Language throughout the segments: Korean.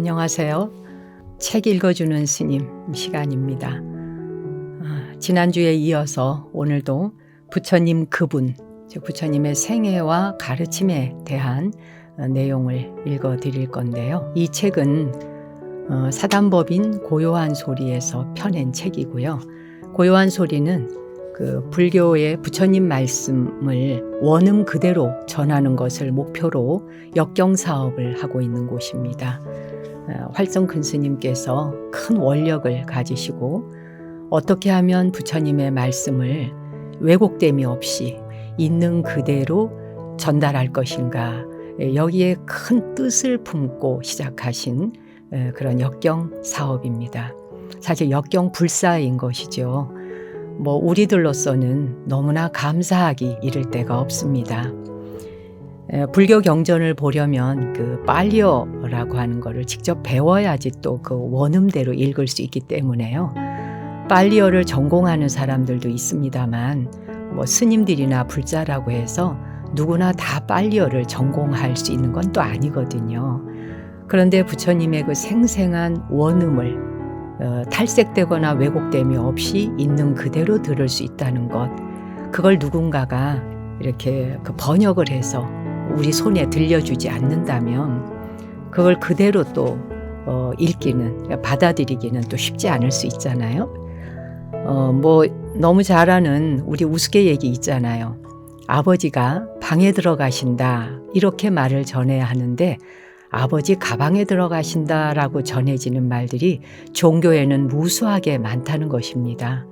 안녕하세요. 책 읽어주는 스님 시간입니다. 지난주에 이어서 오늘도 부처님 그분, 즉 부처님의 생애와 가르침에 대한 내용을 읽어드릴 건데요. 이 책은 사단법인 고요한 소리에서 펴낸 책이고요. 고요한 소리는 그 불교의 부처님 말씀을 원음 그대로 전하는 것을 목표로 역경 사업을 하고 있는 곳입니다. 활성 큰 스님께서 큰 원력을 가지시고 어떻게 하면 부처님의 말씀을 왜곡됨이 없이 있는 그대로 전달할 것인가, 여기에 큰 뜻을 품고 시작하신 그런 역경 사업입니다. 사실 역경 불사인 것이죠. 우리들로서는 너무나 감사하기 이를 데가 없습니다. 불교 경전을 보려면 그 빨리어라고 하는 것을 직접 배워야지 또 그 원음대로 읽을 수 있기 때문에요. 빨리어를 전공하는 사람들도 있습니다만 스님들이나 불자라고 해서 누구나 다 빨리어를 전공할 수 있는 건 또 아니거든요. 그런데 부처님의 그 생생한 원음을 탈색되거나 왜곡됨이 없이 있는 그대로 들을 수 있다는 것, 그걸 누군가가 이렇게 그 번역을 해서 우리 손에 들려주지 않는다면 그걸 그대로 또 읽기는, 받아들이기는 또 쉽지 않을 수 있잖아요. 너무 잘 아는 우리 우스갯얘기 있잖아요. 아버지가 방에 들어가신다 이렇게 말을 전해야 하는데 아버지 가방에 들어가신다라고 전해지는 말들이 종교에는 무수하게 많다는 것입니다.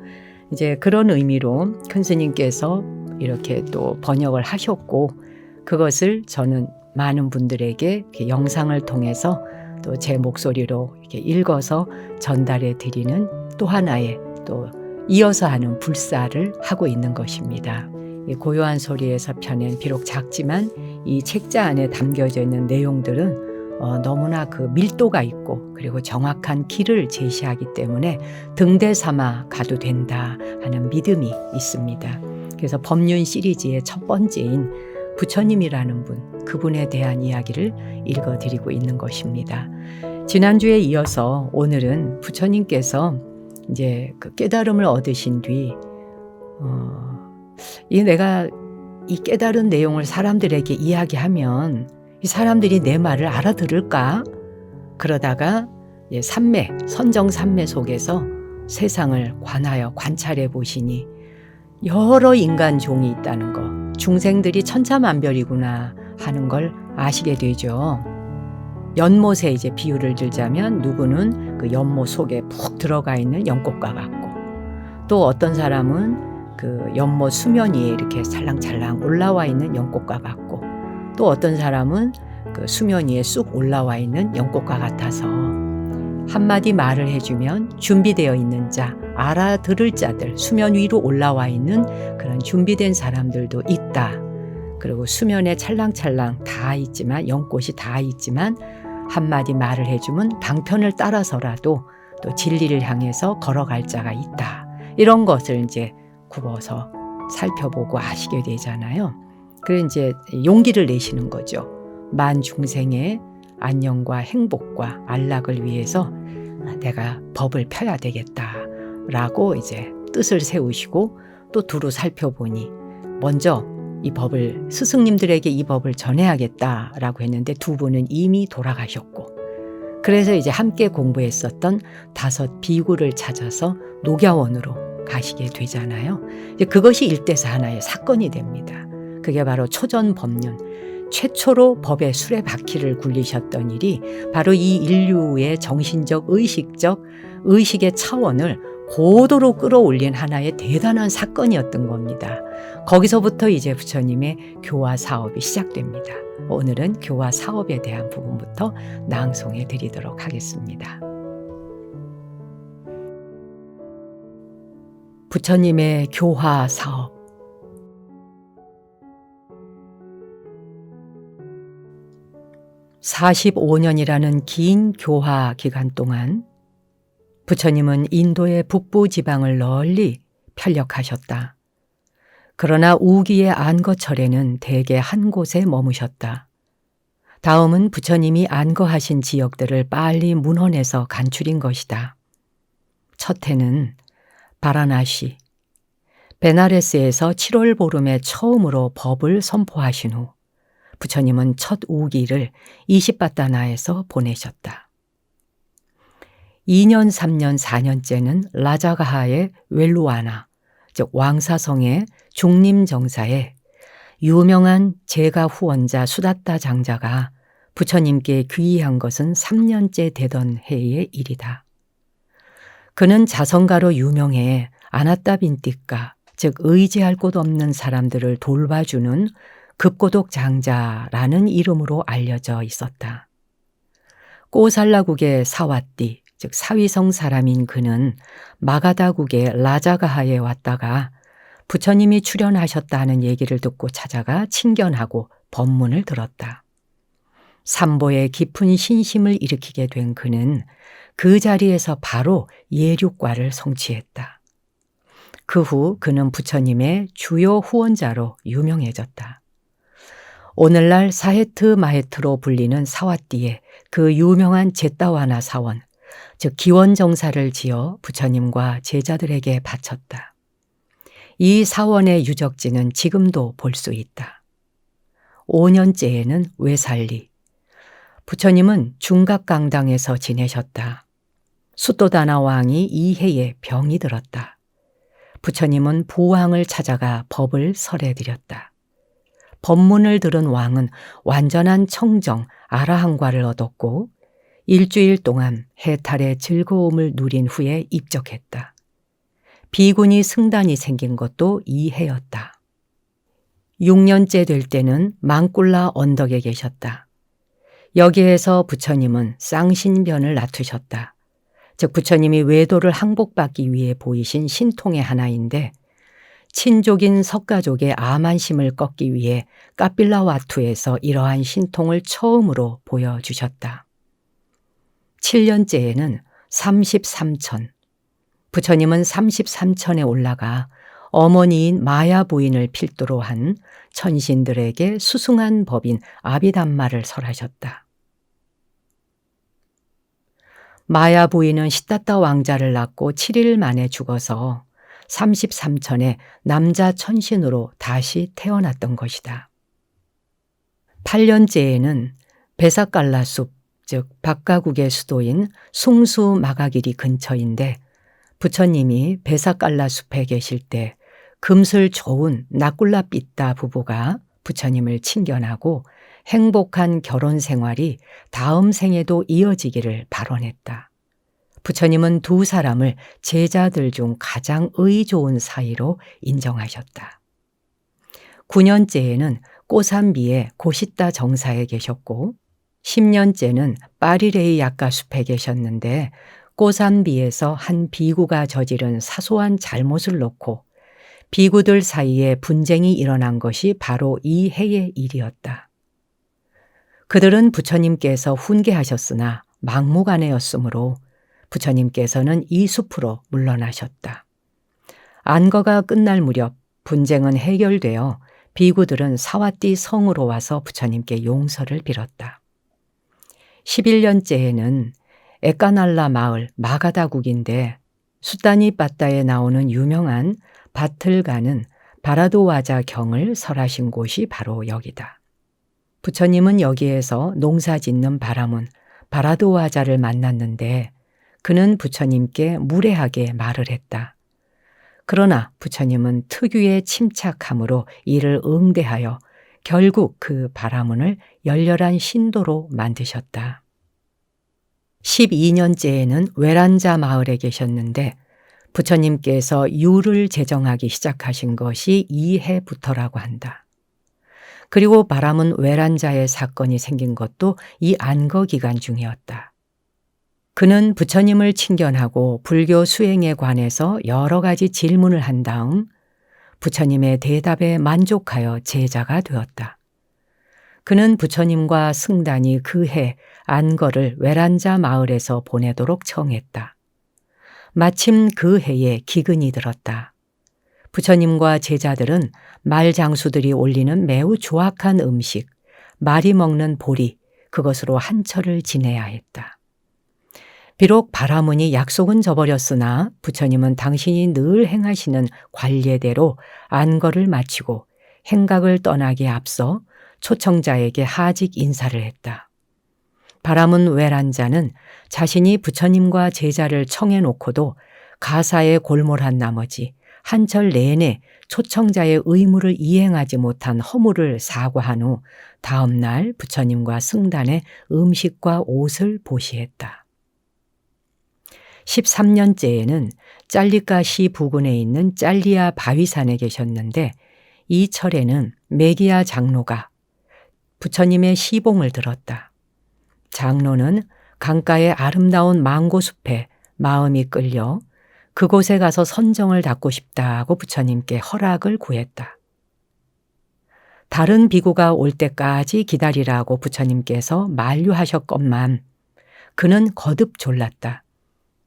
이제 그런 의미로 큰 스님께서 이렇게 또 번역을 하셨고, 그것을 저는 많은 분들에게 영상을 통해서 또 제 목소리로 이렇게 읽어서 전달해 드리는 또 하나의 또 이어서 하는 불사를 하고 있는 것입니다. 이 고요한 소리에서 펴낸 비록 작지만 이 책자 안에 담겨져 있는 내용들은 너무나 그 밀도가 있고 그리고 정확한 길을 제시하기 때문에 등대 삼아 가도 된다 하는 믿음이 있습니다. 그래서 법륜 시리즈의 첫 번째인 부처님이라는 분, 그분에 대한 이야기를 읽어드리고 있는 것입니다. 지난주에 이어서 오늘은 부처님께서 이제 그 깨달음을 얻으신 뒤 내가 이 깨달은 내용을 사람들에게 이야기하면 이 사람들이 내 말을 알아들을까? 그러다가 삼매, 선정 삼매 속에서 세상을 관하여 관찰해 보시니 여러 인간 종이 있다는 거, 중생들이 천차만별이구나 하는 걸 아시게 되죠. 연못에 이제 비유를 들자면 누구는 그 연못 속에 푹 들어가 있는 연꽃과 같고, 또 어떤 사람은 그 연못 수면 위에 이렇게 살랑살랑 올라와 있는 연꽃과 같고, 또 어떤 사람은 그 수면 위에 쑥 올라와 있는 연꽃과 같아서 한마디 말을 해주면 준비되어 있는 자, 알아들을 자들, 수면 위로 올라와 있는 그런 준비된 사람들도 있다. 그리고 수면에 찰랑찰랑 다 있지만, 연꽃이 다 있지만 한마디 말을 해주면 방편을 따라서라도 또 진리를 향해서 걸어갈 자가 있다. 이런 것을 이제 굽어서 살펴보고 아시게 되잖아요. 그래서 이제 용기를 내시는 거죠. 만 중생의 안녕과 행복과 안락을 위해서 내가 법을 펴야 되겠다라고 이제 뜻을 세우시고, 또 두루 살펴보니 먼저 이 법을, 스승님들에게 이 법을 전해야겠다라고 했는데 두 분은 이미 돌아가셨고, 그래서 이제 함께 공부했었던 5 비구를 찾아서 녹야원으로 가시게 되잖아요. 이제 그것이 일대사 하나의 사건이 됩니다. 그게 바로 초전법륜, 최초로 법의 수레바퀴를 굴리셨던 일이 바로 이 인류의 정신적, 의식의 차원을 고도로 끌어올린 하나의 대단한 사건이었던 겁니다. 거기서부터 이제 부처님의 교화 사업이 시작됩니다. 오늘은 교화 사업에 대한 부분부터 낭송해 드리도록 하겠습니다. 부처님의 교화 사업. (45년이라는) 긴 교화 기간 동안 부처님은 인도의 북부 지방을 널리 편력하셨다. 그러나 우기의 안거철에는 대개 한 곳에 머무셨다. 다음은 부처님이 안거하신 지역들을 빨리 문헌에서 간추린 것이다. 첫 해는 바라나시, 베나레스에서 7월 보름에 처음으로 법을 선포하신 후 부처님은 첫 우기를 이시바타나에서 보내셨다. 2년, 3년, 4년째는 라자가하의 웰루아나, 즉 왕사성의 중림정사에 유명한 제가 후원자 수다타 장자가 부처님께 귀의한 것은 3년째 되던 해의 일이다. 그는 자성가로 유명해 아나따빈띠까, 즉 의지할 곳 없는 사람들을 돌봐주는 급고독 장자라는 이름으로 알려져 있었다. 꼬살라국의 사와띠, 즉 사위성 사람인 그는 마가다국의 라자가하에 왔다가 부처님이 출연하셨다는 얘기를 듣고 찾아가 친견하고 법문을 들었다. 삼보에 깊은 신심을 일으키게 된 그는 그 자리에서 바로 예륙과를 성취했다. 그 후 그는 부처님의 주요 후원자로 유명해졌다. 오늘날 사헤트 마헤트로 불리는 사와띠에 그 유명한 제따와나 사원, 즉 기원정사를 지어 부처님과 제자들에게 바쳤다. 이 사원의 유적지는 지금도 볼 수 있다. 5년째에는 외살리. 부처님은 중각강당에서 지내셨다. 수또다나 왕이 이 해에 병이 들었다. 부처님은 부왕을 찾아가 법을 설해드렸다. 법문을 들은 왕은 완전한 청정, 아라한과를 얻었고 일주일 동안 해탈의 즐거움을 누린 후에 입적했다. 비구니 승단이 생긴 것도 이 해였다. 6년째 될 때는 망꿀라 언덕에 계셨다. 여기에서 부처님은 쌍신변을 낳으셨다. 즉 부처님이 외도를 항복받기 위해 보이신 신통의 하나인데 친족인 석가족의 아만심을 꺾기 위해 까필라와투에서 이러한 신통을 처음으로 보여주셨다. 7년째에는 33천. 부처님은 33천에 올라가 어머니인 마야 부인을 필두로 한 천신들에게 수승한 법인 아비담마를 설하셨다. 마야 부인은 시타타 왕자를 낳고 7일 만에 죽어서 33천의 남자 천신으로 다시 태어났던 것이다. 8년째에는 베사깔라숲, 즉 박가국의 수도인 숭수 마가길이 근처인데 부처님이 베사깔라숲에 계실 때 금슬 좋은 나꿀라삐따 부부가 부처님을 친견하고 행복한 결혼 생활이 다음 생에도 이어지기를 발언했다. 부처님은 두 사람을 제자들 중 가장 의 좋은 사이로 인정하셨다. 9년째에는 꼬산비의 고시따 정사에 계셨고 10년째는 파리레이 약가숲에 계셨는데 꼬산비에서 한 비구가 저지른 사소한 잘못을 놓고 비구들 사이에 분쟁이 일어난 것이 바로 이 해의 일이었다. 그들은 부처님께서 훈계하셨으나 막무가내였으므로 부처님께서는 이 숲으로 물러나셨다. 안거가 끝날 무렵 분쟁은 해결되어 비구들은 사와띠 성으로 와서 부처님께 용서를 빌었다. 11년째에는 에까날라 마을 마가다국인데 수타니 바따에 나오는 유명한 바틀가는 바라도와자 경을 설하신 곳이 바로 여기다. 부처님은 여기에서 농사 짓는 바라문 바라도와자를 만났는데 그는 부처님께 무례하게 말을 했다. 그러나 부처님은 특유의 침착함으로 이를 응대하여 결국 그 바라문을 열렬한 신도로 만드셨다. 12년째에는 외란자 마을에 계셨는데 부처님께서 유를 제정하기 시작하신 것이 이 해부터라고 한다. 그리고 바라문 외란자의 사건이 생긴 것도 이 안거 기간 중이었다. 그는 부처님을 친견하고 불교 수행에 관해서 여러 가지 질문을 한 다음 부처님의 대답에 만족하여 제자가 되었다. 그는 부처님과 승단이 그 해 안거를 외란자 마을에서 보내도록 청했다. 마침 그 해에 기근이 들었다. 부처님과 제자들은 말 장수들이 올리는 매우 조악한 음식, 말이 먹는 보리, 그것으로 한철을 지내야 했다. 비록 바라문이 약속은 저버렸으나 부처님은 당신이 늘 행하시는 관례대로 안거를 마치고 행각을 떠나기에 앞서 초청자에게 하직 인사를 했다. 바라문 외란자는 자신이 부처님과 제자를 청해놓고도 가사에 골몰한 나머지 한철 내내 초청자의 의무를 이행하지 못한 허물을 사과한 후 다음 날 부처님과 승단의 음식과 옷을 보시했다. 13년째에는 짤리가시 부근에 있는 짤리아 바위산에 계셨는데 이 철에는 메기야 장로가 부처님의 시봉을 들었다. 장로는 강가의 아름다운 망고숲에 마음이 끌려 그곳에 가서 선정을 닦고 싶다고 부처님께 허락을 구했다. 다른 비구가 올 때까지 기다리라고 부처님께서 만류하셨건만 그는 거듭 졸랐다.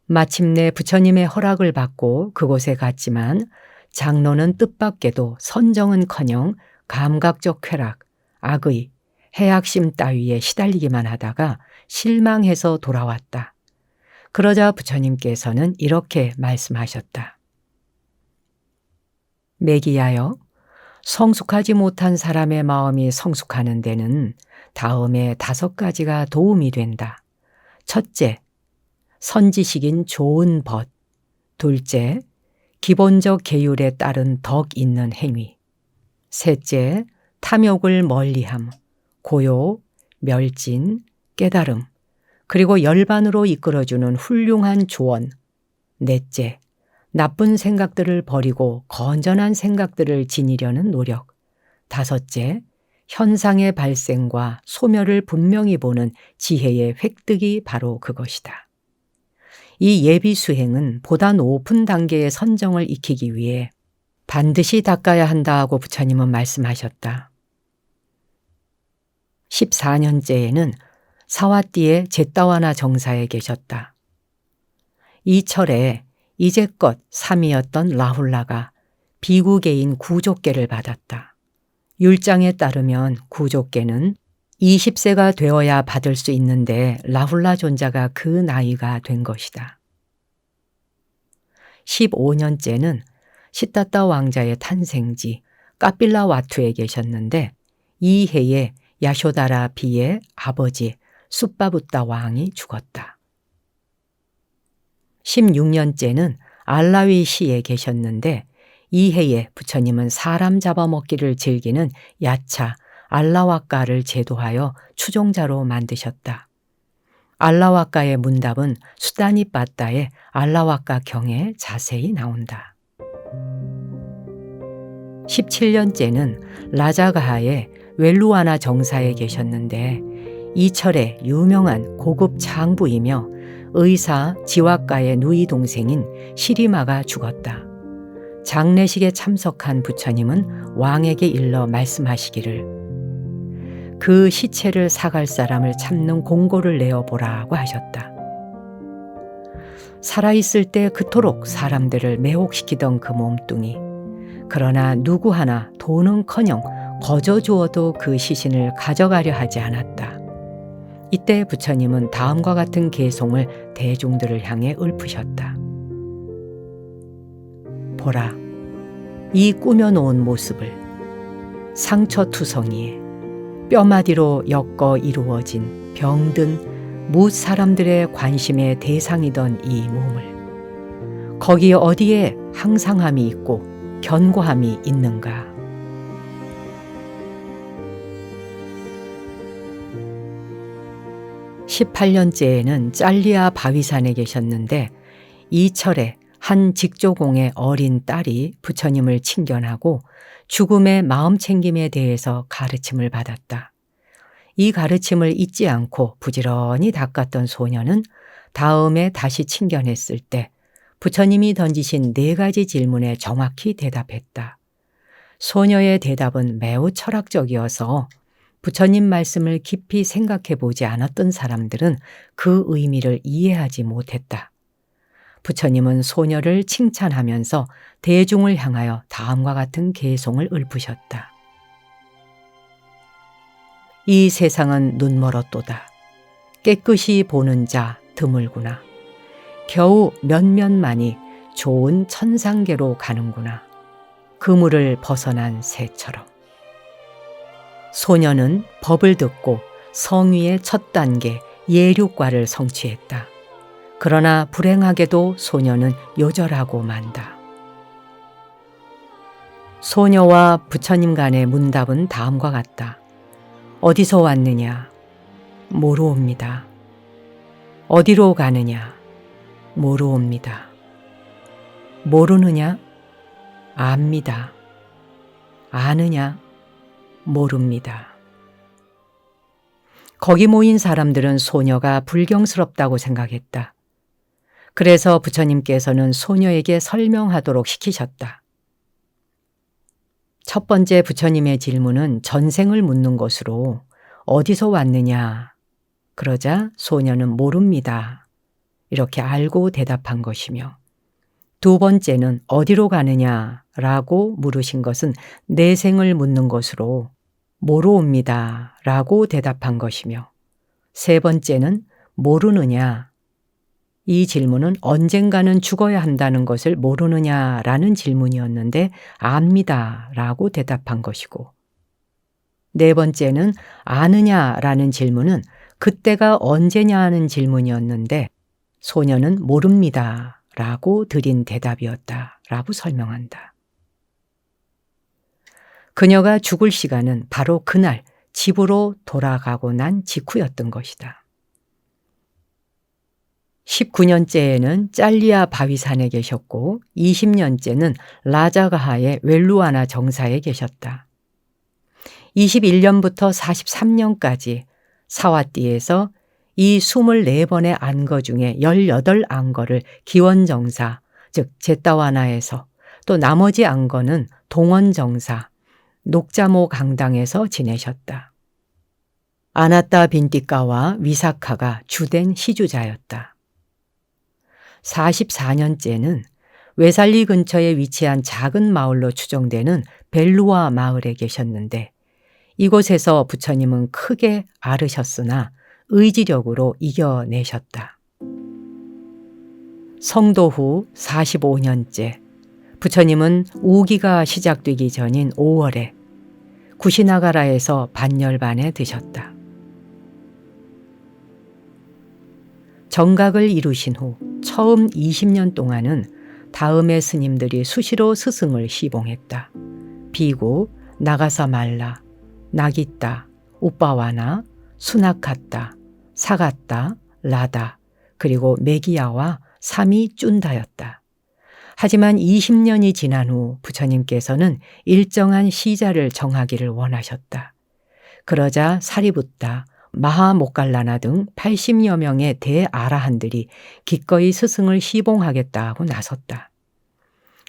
마침내 부처님의 허락을 받고 그곳에 갔지만 장로는 뜻밖에도 선정은커녕 감각적 쾌락, 악의, 해악심 따위에 시달리기만 하다가 실망해서 돌아왔다. 그러자 부처님께서는 이렇게 말씀하셨다. 메기야여, 성숙하지 못한 사람의 마음이 성숙하는 데는 다음에 5가지가 도움이 된다. 첫째, 선지식인 좋은 벗. 둘째, 기본적 계율에 따른 덕 있는 행위. 셋째, 탐욕을 멀리함, 고요, 멸진, 깨달음, 그리고 열반으로 이끌어주는 훌륭한 조언. 넷째, 나쁜 생각들을 버리고 건전한 생각들을 지니려는 노력. 다섯째, 현상의 발생과 소멸을 분명히 보는 지혜의 획득이 바로 그것이다. 이 예비 수행은 보다 높은 단계의 선정을 익히기 위해 반드시 닦아야 한다고 부처님은 말씀하셨다. 14년째에는 사와띠의 제따와나 정사에 계셨다. 이 철에 이제껏 3위였던 라훌라가 비구계인 구족계를 받았다. 율장에 따르면 구족계는 20세가 되어야 받을 수 있는데 라훌라 존자가 그 나이가 된 것이다. 15년째는 시타타 왕자의 탄생지 까필라와투에 계셨는데 이 해에 야쇼다라 비의 아버지 숫바부타 왕이 죽었다. 16년째는 알라위 시에 계셨는데 이 해에 부처님은 사람 잡아먹기를 즐기는 야차 알라와까를 제도하여 추종자로 만드셨다. 알라와까의 문답은 수다니 빠따의 알라와까 경에 자세히 나온다. 17년째는 라자가하의 웰루아나 정사에 계셨는데 이 철에 유명한 고급 장부이며 의사 지와가의 누이 동생인 시리마가 죽었다. 장례식에 참석한 부처님은 왕에게 일러 말씀하시기를 그 시체를 사갈 사람을 찾는 공고를 내어보라고 하셨다. 살아있을 때 그토록 사람들을 매혹시키던 그 몸뚱이. 그러나 누구 하나 돈은커녕 거저 주어도 그 시신을 가져가려 하지 않았다. 이때 부처님은 다음과 같은 개송을 대중들을 향해 읊으셨다. 보라, 이 꾸며놓은 모습을 상처투성이에 뼈마디로 엮어 이루어진 병든 뭇 사람들의 관심의 대상이던 이 몸을 거기 어디에 항상함이 있고 견고함이 있는가. (18년째에는) 짤리아 바위산에 계셨는데 이 철에 한 직조공의 어린 딸이 부처님을 친견하고 죽음의 마음챙김에 대해서 가르침을 받았다. 이 가르침을 잊지 않고 부지런히 닦았던 소녀는 다음에 다시 친견했을 때 부처님이 던지신 4가지 질문에 정확히 대답했다. 소녀의 대답은 매우 철학적이어서 부처님 말씀을 깊이 생각해 보지 않았던 사람들은 그 의미를 이해하지 못했다. 부처님은 소녀를 칭찬하면서 대중을 향하여 다음과 같은 개송을 읊으셨다. 이 세상은 눈멀었도다. 깨끗이 보는 자 드물구나. 겨우 몇몇만이 좋은 천상계로 가는구나. 그물을 벗어난 새처럼. 소녀는 법을 듣고 성위의 첫 단계 예류과를 성취했다. 그러나 불행하게도 소녀는 요절하고 만다. 소녀와 부처님 간의 문답은 다음과 같다. 어디서 왔느냐? 모르옵니다. 어디로 가느냐? 모르옵니다. 모르느냐? 압니다. 아느냐? 모릅니다. 거기 모인 사람들은 소녀가 불경스럽다고 생각했다. 그래서 부처님께서는 소녀에게 설명하도록 시키셨다. 첫 번째 부처님의 질문은 전생을 묻는 것으로 어디서 왔느냐? 그러자 소녀는 모릅니다. 이렇게 알고 대답한 것이며, 두 번째는 어디로 가느냐? 라고 물으신 것은 내생을 묻는 것으로 모르옵니다. 라고 대답한 것이며, 세 번째는 모르느냐? 이 질문은 언젠가는 죽어야 한다는 것을 모르느냐라는 질문이었는데 압니다 라고 대답한 것이고, 네 번째는 아느냐라는 질문은 그때가 언제냐는 질문이었는데 소녀는 모릅니다 라고 드린 대답이었다 라고 설명한다. 그녀가 죽을 시간은 바로 그날 집으로 돌아가고 난 직후였던 것이다. 19년째에는 짤리아 바위산에 계셨고 20년째는 라자가하의 웰루아나 정사에 계셨다. 21년부터 43년까지 사와띠에서 이 24번의 안거 중에 18안거를 기원정사, 즉 제타와나에서, 또 나머지 안거는 동원정사, 녹자모 강당에서 지내셨다. 아나타 빈티카와 위사카가 주된 시주자였다. 44년째는 웨살리 근처에 위치한 작은 마을로 추정되는 벨루아 마을에 계셨는데 이곳에서 부처님은 크게 앓으셨으나 의지력으로 이겨내셨다. 성도 후 45년째, 부처님은 우기가 시작되기 전인 5월에 구시나가라에서 반열반에 드셨다. 정각을 이루신 후 처음 20년 동안은 다음의 스님들이 수시로 스승을 시봉했다. 비구, 나가사말라, 나기따, 우빠와나, 수나카따, 사가따, 라다, 그리고 메기야와 삼이 쭌다였다. 하지만 20년이 지난 후 부처님께서는 일정한 시자를 정하기를 원하셨다. 그러자 사리붓다, 마하모칼라나 등 80여 명의 대아라한들이 기꺼이 스승을 시봉하겠다고 나섰다.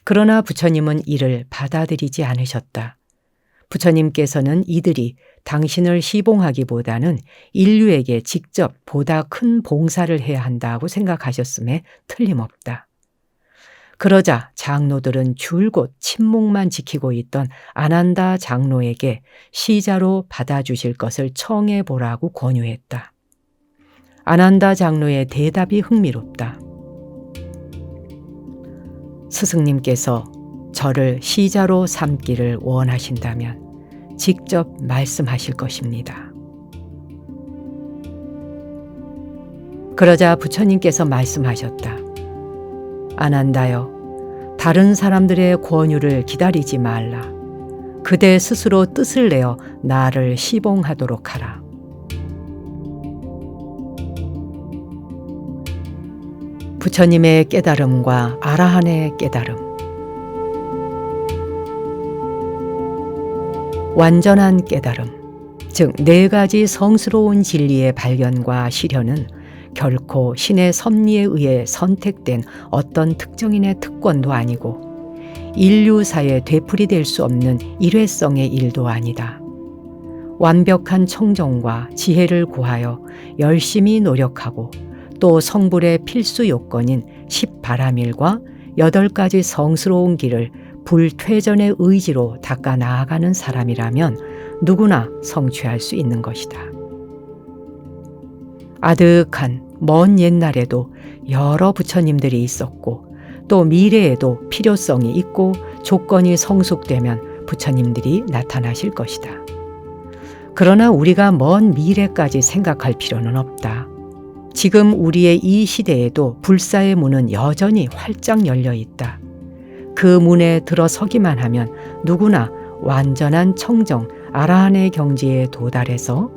그러나 부처님은 이를 받아들이지 않으셨다. 부처님께서는 이들이 당신을 시봉하기보다는 인류에게 직접 보다 큰 봉사를 해야 한다고 생각하셨음에 틀림없다. 그러자 장로들은 줄곧 침묵만 지키고 있던 아난다 장로에게 시자로 받아주실 것을 청해보라고 권유했다. 아난다 장로의 대답이 흥미롭다. 스승님께서 저를 시자로 삼기를 원하신다면 직접 말씀하실 것입니다. 그러자 부처님께서 말씀하셨다. 아난다여, 다른 사람들의 권유를 기다리지 말라. 그대 스스로 뜻을 내어 나를 시봉하도록 하라. 부처님의 깨달음과 아라한의 깨달음. 완전한 깨달음, 즉 4가지 성스러운 진리의 발견과 실현은 결코 신의 섭리에 의해 선택된 어떤 특정인의 특권도 아니고 인류사에 되풀이될 수 없는 일회성의 일도 아니다. 완벽한 청정과 지혜를 구하여 열심히 노력하고 또 성불의 필수 요건인 10바라밀과 8가지 성스러운 길을 불퇴전의 의지로 닦아 나아가는 사람이라면 누구나 성취할 수 있는 것이다. 아득한 먼 옛날에도 여러 부처님들이 있었고 또 미래에도 필요성이 있고 조건이 성숙되면 부처님들이 나타나실 것이다. 그러나 우리가 먼 미래까지 생각할 필요는 없다. 지금 우리의 이 시대에도 불사의 문은 여전히 활짝 열려 있다. 그 문에 들어서기만 하면 누구나 완전한 청정, 아라한의 경지에 도달해서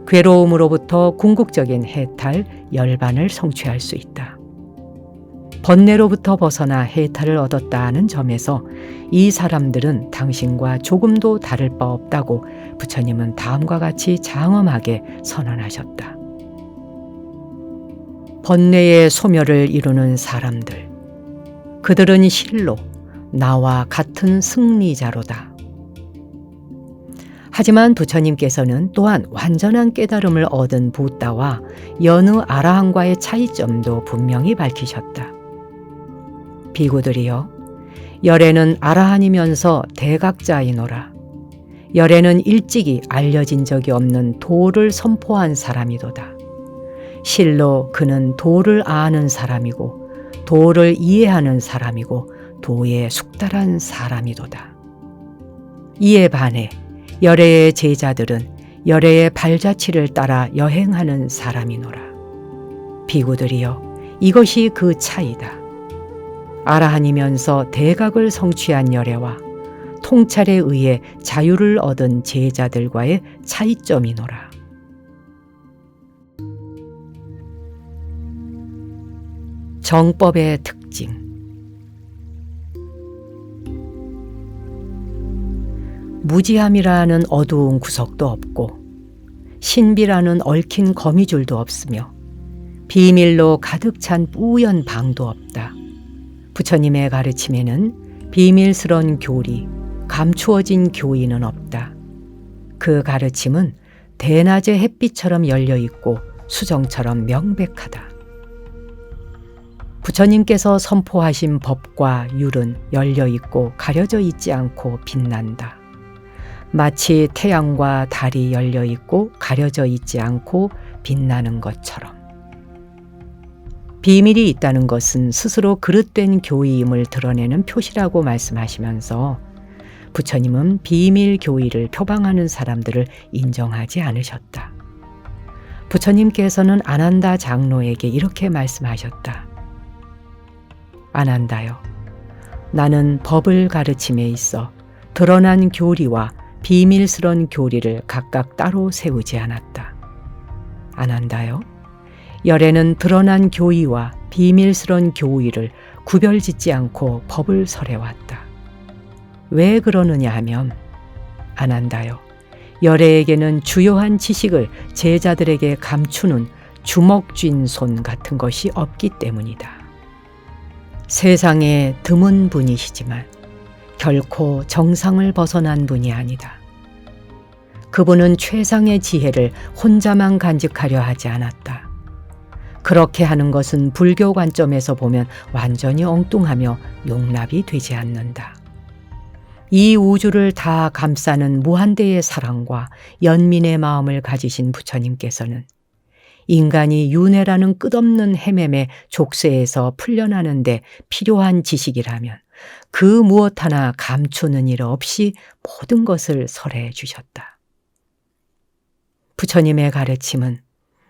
괴로움으로부터 궁극적인 해탈, 열반을 성취할 수 있다. 번뇌로부터 벗어나 해탈을 얻었다는 점에서 이 사람들은 당신과 조금도 다를 바 없다고 부처님은 다음과 같이 장엄하게 선언하셨다. 번뇌의 소멸을 이루는 사람들, 그들은 실로 나와 같은 승리자로다. 하지만 부처님께서는 또한 완전한 깨달음을 얻은 부다와 여느 아라한과의 차이점도 분명히 밝히셨다. 비구들이여, 열애는 아라한이면서 대각자이노라. 열애는 일찍이 알려진 적이 없는 도를 선포한 사람이도다. 실로 그는 도를 아는 사람이고 도를 이해하는 사람이고 도에 숙달한 사람이도다. 이에 반해 열애의 제자들은 열애의 발자취를 따라 여행하는 사람이노라. 비구들이여, 이것이 그 차이다. 아라한이면서 대각을 성취한 열애와 통찰에 의해 자유를 얻은 제자들과의 차이점이노라. 정법의 특징. 무지함이라는 어두운 구석도 없고 신비라는 얽힌 거미줄도 없으며 비밀로 가득 찬 뿌연 방도 없다. 부처님의 가르침에는 비밀스런 교리, 감추어진 교의는 없다. 그 가르침은 대낮의 햇빛처럼 열려 있고 수정처럼 명백하다. 부처님께서 선포하신 법과 율은 열려 있고 가려져 있지 않고 빛난다. 마치 태양과 달이 열려 있고 가려져 있지 않고 빛나는 것처럼. 비밀이 있다는 것은 스스로 그릇된 교의임을 드러내는 표시라고 말씀하시면서 부처님은 비밀 교의를 표방하는 사람들을 인정하지 않으셨다. 부처님께서는 아난다 장로에게 이렇게 말씀하셨다. 아난다여, 나는 법을 가르침에 있어 드러난 교리와 비밀스런 교리를 각각 따로 세우지 않았다. 아난다여, 열애는 드러난 교의와 비밀스런 교의를 구별짓지 않고 법을 설해왔다. 왜 그러느냐 하면, 아난다여, 열애에게는 주요한 지식을 제자들에게 감추는 주먹 쥔 손 같은 것이 없기 때문이다. 세상에 드문 분이시지만 결코 정상을 벗어난 분이 아니다. 그분은 최상의 지혜를 혼자만 간직하려 하지 않았다. 그렇게 하는 것은 불교 관점에서 보면 완전히 엉뚱하며 용납이 되지 않는다. 이 우주를 다 감싸는 무한대의 사랑과 연민의 마음을 가지신 부처님께서는 인간이 윤회라는 끝없는 헤매의 족쇄에서 풀려나는데 필요한 지식이라면 그 무엇 하나 감추는 일 없이 모든 것을 설해 주셨다. 부처님의 가르침은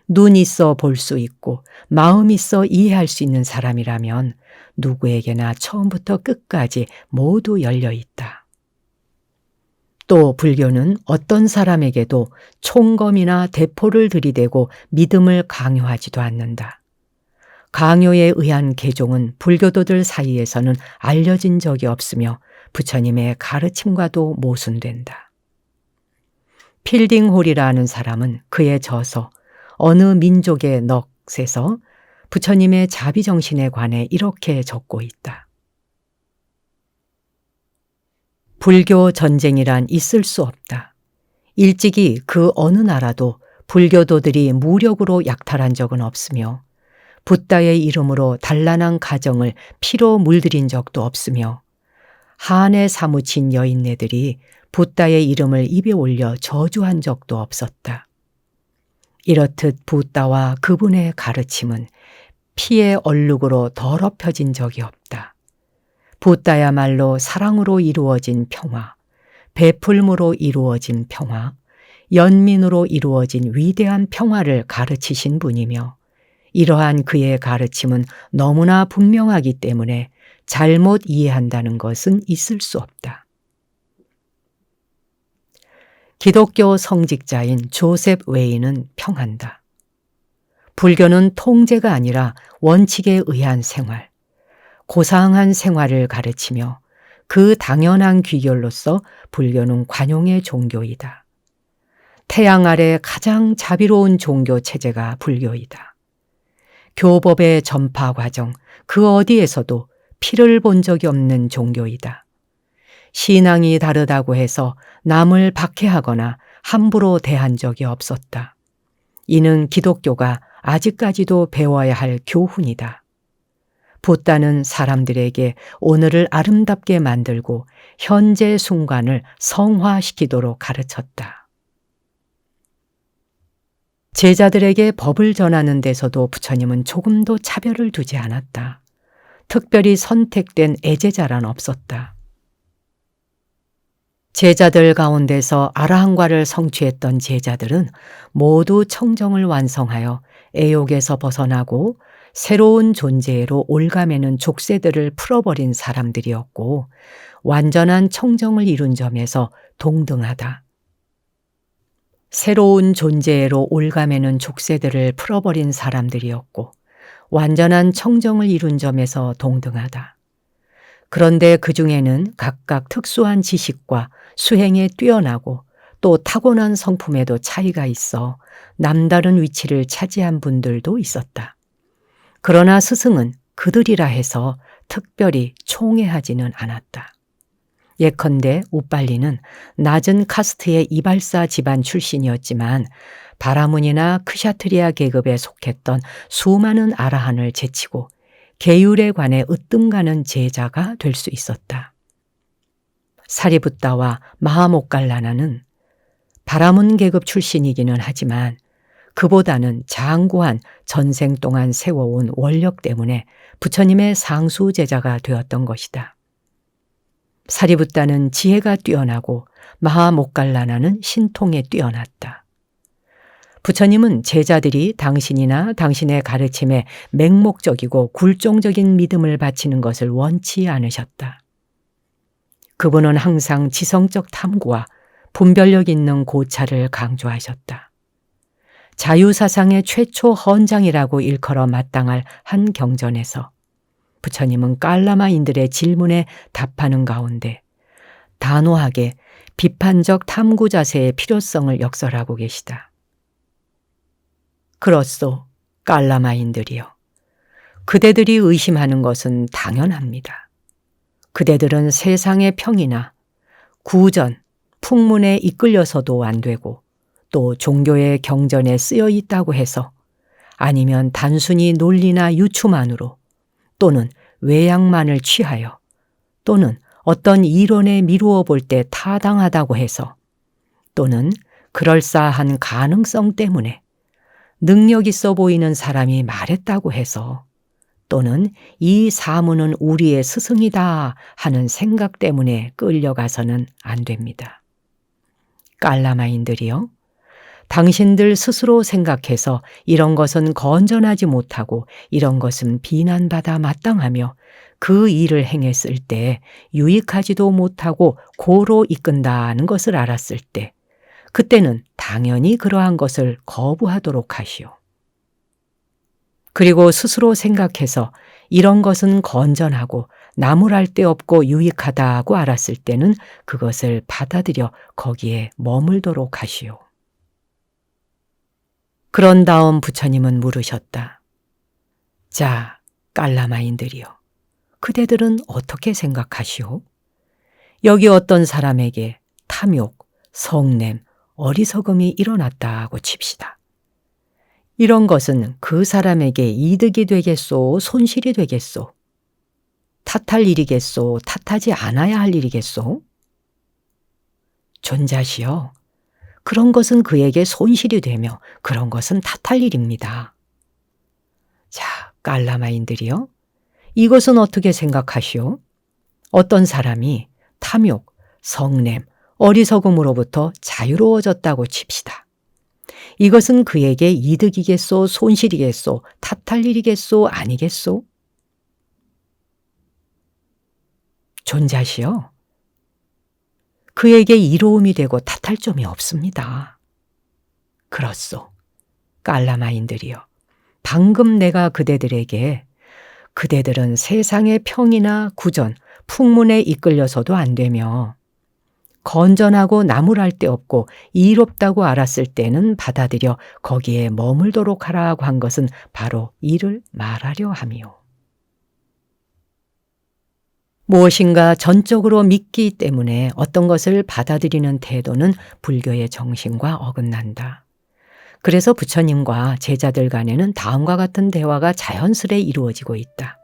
눈 있어 볼 수 있고 마음 있어 이해할 수 있는 사람이라면 누구에게나 처음부터 끝까지 모두 열려 있다. 또 불교는 어떤 사람에게도 총검이나 대포를 들이대고 믿음을 강요하지도 않는다. 강요에 의한 개종은 불교도들 사이에서는 알려진 적이 없으며 부처님의 가르침과도 모순된다. 필딩홀이라는 사람은 그에 져서 어느 민족의 넋에서 부처님의 자비정신에 관해 이렇게 적고 있다. 불교 전쟁이란 있을 수 없다. 일찍이 그 어느 나라도 불교도들이 무력으로 약탈한 적은 없으며 붓다의 이름으로 단란한 가정을 피로 물들인 적도 없으며 한에 사무친 여인네들이 붓다의 이름을 입에 올려 저주한 적도 없었다. 이렇듯 붓다와 그분의 가르침은 피의 얼룩으로 더럽혀진 적이 없다. 붓다야말로 사랑으로 이루어진 평화, 베풀므로 이루어진 평화, 연민으로 이루어진 위대한 평화를 가르치신 분이며 이러한 그의 가르침은 너무나 분명하기 때문에 잘못 이해한다는 것은 있을 수 없다. 기독교 성직자인 조셉 웨이는 평한다. 불교는 통제가 아니라 원칙에 의한 생활, 고상한 생활을 가르치며 그 당연한 귀결로서 불교는 관용의 종교이다. 태양 아래 가장 자비로운 종교 체제가 불교이다. 교법의 전파 과정, 그 어디에서도 피를 본 적이 없는 종교이다. 신앙이 다르다고 해서 남을 박해하거나 함부로 대한 적이 없었다. 이는 기독교가 아직까지도 배워야 할 교훈이다. 붓다는 사람들에게 오늘을 아름답게 만들고 현재 순간을 성화시키도록 가르쳤다. 제자들에게 법을 전하는 데서도 부처님은 조금도 차별을 두지 않았다. 특별히 선택된 애제자란 없었다. 제자들 가운데서 아라한과를 성취했던 제자들은 모두 청정을 완성하여 애욕에서 벗어나고 새로운 존재로 올가매는 족쇄들을 풀어버린 사람들이었고 완전한 청정을 이룬 점에서 동등하다. 새로운 존재로 올가매는 족쇄들을 풀어버린 사람들이었고 완전한 청정을 이룬 점에서 동등하다. 그런데 그 중에는 각각 특수한 지식과 수행에 뛰어나고 또 타고난 성품에도 차이가 있어 남다른 위치를 차지한 분들도 있었다. 그러나 스승은 그들이라 해서 특별히 총애하지는 않았다. 예컨대 우빨리는 낮은 카스트의 이발사 집안 출신이었지만 바라문이나 크샤트리아 계급에 속했던 수많은 아라한을 제치고 계율에 관해 으뜸가는 제자가 될 수 있었다. 사리붓다와 마하모갈라나는 바라문 계급 출신이기는 하지만 그보다는 장구한 전생 동안 세워온 원력 때문에 부처님의 상수 제자가 되었던 것이다. 사리붓다는 지혜가 뛰어나고 마하모갈라나는 신통에 뛰어났다. 부처님은 제자들이 당신이나 당신의 가르침에 맹목적이고 굴종적인 믿음을 바치는 것을 원치 않으셨다. 그분은 항상 지성적 탐구와 분별력 있는 고찰을 강조하셨다. 자유사상의 최초 헌장이라고 일컬어 마땅할 한 경전에서 부처님은 깔라마인들의 질문에 답하는 가운데 단호하게 비판적 탐구 자세의 필요성을 역설하고 계시다. 그렇소, 깔라마인들이여. 그대들이 의심하는 것은 당연합니다. 그대들은 세상의 평이나 구전, 풍문에 이끌려서도 안 되고 또 종교의 경전에 쓰여 있다고 해서 아니면 단순히 논리나 유추만으로 또는 외양만을 취하여 또는 어떤 이론에 미루어 볼 때 타당하다고 해서 또는 그럴싸한 가능성 때문에 능력 있어 보이는 사람이 말했다고 해서 또는 이 사문은 우리의 스승이다 하는 생각 때문에 끌려가서는 안 됩니다. 깔라마인들이여, 당신들 스스로 생각해서 이런 것은 건전하지 못하고 이런 것은 비난받아 마땅하며 그 일을 행했을 때 유익하지도 못하고 고로 이끈다는 것을 알았을 때 그때는 당연히 그러한 것을 거부하도록 하시오. 그리고 스스로 생각해서 이런 것은 건전하고 나무랄 데 없고 유익하다고 알았을 때는 그것을 받아들여 거기에 머물도록 하시오. 그런 다음 부처님은 물으셨다. 자, 깔라마인들이여, 그대들은 어떻게 생각하시오? 여기 어떤 사람에게 탐욕, 성냄, 어리석음이 일어났다고 칩시다. 이런 것은 그 사람에게 이득이 되겠소, 손실이 되겠소? 탓할 일이겠소? 탓하지 않아야 할 일이겠소? 존자시여, 그런 것은 그에게 손실이 되며 그런 것은 탓할 일입니다. 자, 깔라마인들이여, 이것은 어떻게 생각하시오? 어떤 사람이 탐욕, 성냄, 어리석음으로부터 자유로워졌다고 칩시다. 이것은 그에게 이득이겠소? 손실이겠소? 탓할 일이겠소? 아니겠소? 존자시여, 그에게 이로움이 되고 탓할 점이 없습니다. 그렇소, 깔라마인들이여, 방금 내가 그대들에게 그대들은 세상의 평이나 구전, 풍문에 이끌려서도 안 되며 건전하고 나무랄 데 없고 이롭다고 알았을 때는 받아들여 거기에 머물도록 하라고 한 것은 바로 이를 말하려 함이요. 무엇인가 전적으로 믿기 때문에 어떤 것을 받아들이는 태도는 불교의 정신과 어긋난다. 그래서 부처님과 제자들 간에는 다음과 같은 대화가 자연스레 이루어지고 있다.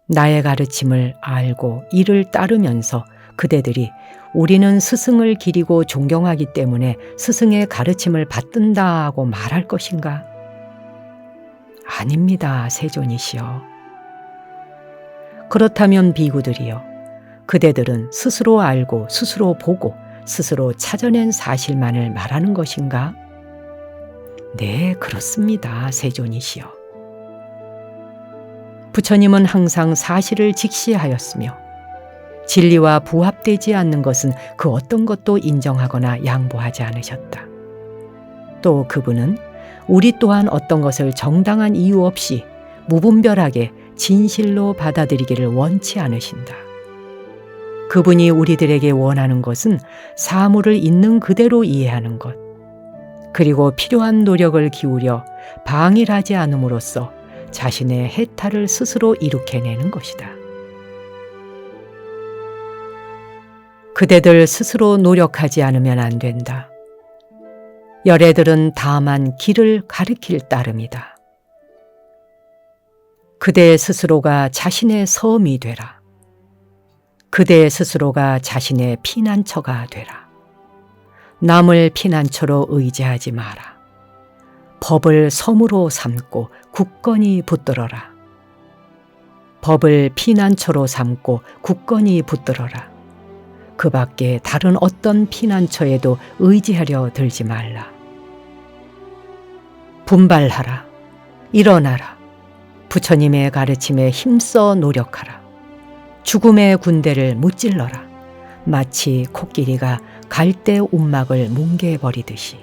나의 가르침을 알고 이를 따르면서 그대들이 우리는 스승을 기리고 존경하기 때문에 스승의 가르침을 받든다고 말할 것인가? 아닙니다, 세존이시여. 그렇다면 비구들이여, 그대들은 스스로 알고 스스로 보고 스스로 찾아낸 사실만을 말하는 것인가? 네, 그렇습니다, 세존이시여. 부처님은 항상 사실을 직시하였으며 진리와 부합되지 않는 것은 그 어떤 것도 인정하거나 양보하지 않으셨다. 또 그분은 우리 또한 어떤 것을 정당한 이유 없이 무분별하게 진실로 받아들이기를 원치 않으신다. 그분이 우리들에게 원하는 것은 사물을 있는 그대로 이해하는 것, 그리고 필요한 노력을 기울여 방일하지 않음으로써 자신의 해탈을 스스로 이룩해내는 것이다. 그대들 스스로 노력하지 않으면 안 된다. 열애들은 다만 길을 가리킬 따름이다. 그대 스스로가 자신의 섬이 되라. 그대 스스로가 자신의 피난처가 되라. 남을 피난처로 의지하지 마라. 법을 섬으로 삼고 굳건히 붙들어라. 법을 피난처로 삼고 굳건히 붙들어라. 그 밖에 다른 어떤 피난처에도 의지하려 들지 말라. 분발하라. 일어나라. 부처님의 가르침에 힘써 노력하라. 죽음의 군대를 무찔러라. 마치 코끼리가 갈대 움막을 뭉개버리듯이.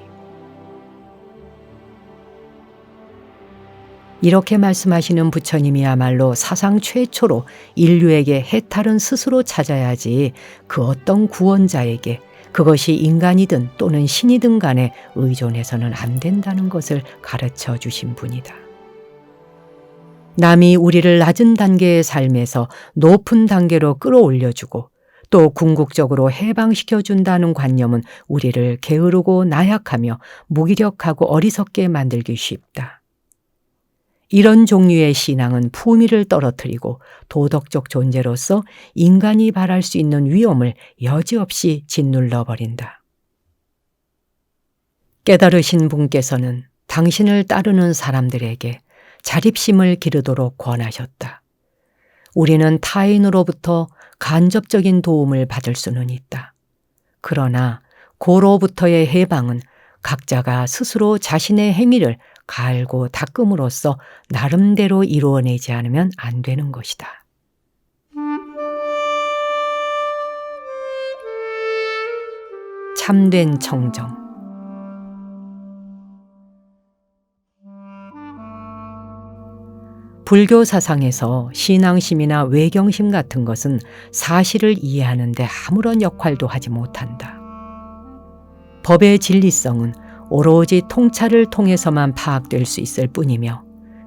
이렇게 말씀하시는 부처님이야말로 사상 최초로 인류에게 해탈은 스스로 찾아야지 그 어떤 구원자에게, 그것이 인간이든 또는 신이든 간에 의존해서는 안 된다는 것을 가르쳐 주신 분이다. 남이 우리를 낮은 단계의 삶에서 높은 단계로 끌어올려주고 또 궁극적으로 해방시켜준다는 관념은 우리를 게으르고 나약하며 무기력하고 어리석게 만들기 쉽다. 이런 종류의 신앙은 품위를 떨어뜨리고 도덕적 존재로서 인간이 바랄 수 있는 위험을 여지없이 짓눌러버린다. 깨달으신 분께서는 당신을 따르는 사람들에게 자립심을 기르도록 권하셨다. 우리는 타인으로부터 간접적인 도움을 받을 수는 있다. 그러나 고로부터의 해방은 각자가 스스로 자신의 행위를 갈고 닦음으로써 나름대로 이루어내지 않으면 안 되는 것이다. 참된 청정. 불교 사상에서 신앙심이나 외경심 같은 것은 사실을 이해하는 데 아무런 역할도 하지 못한다. 법의 진리성은 오로지 통찰을 통해서만 파악될 수 있을 뿐이며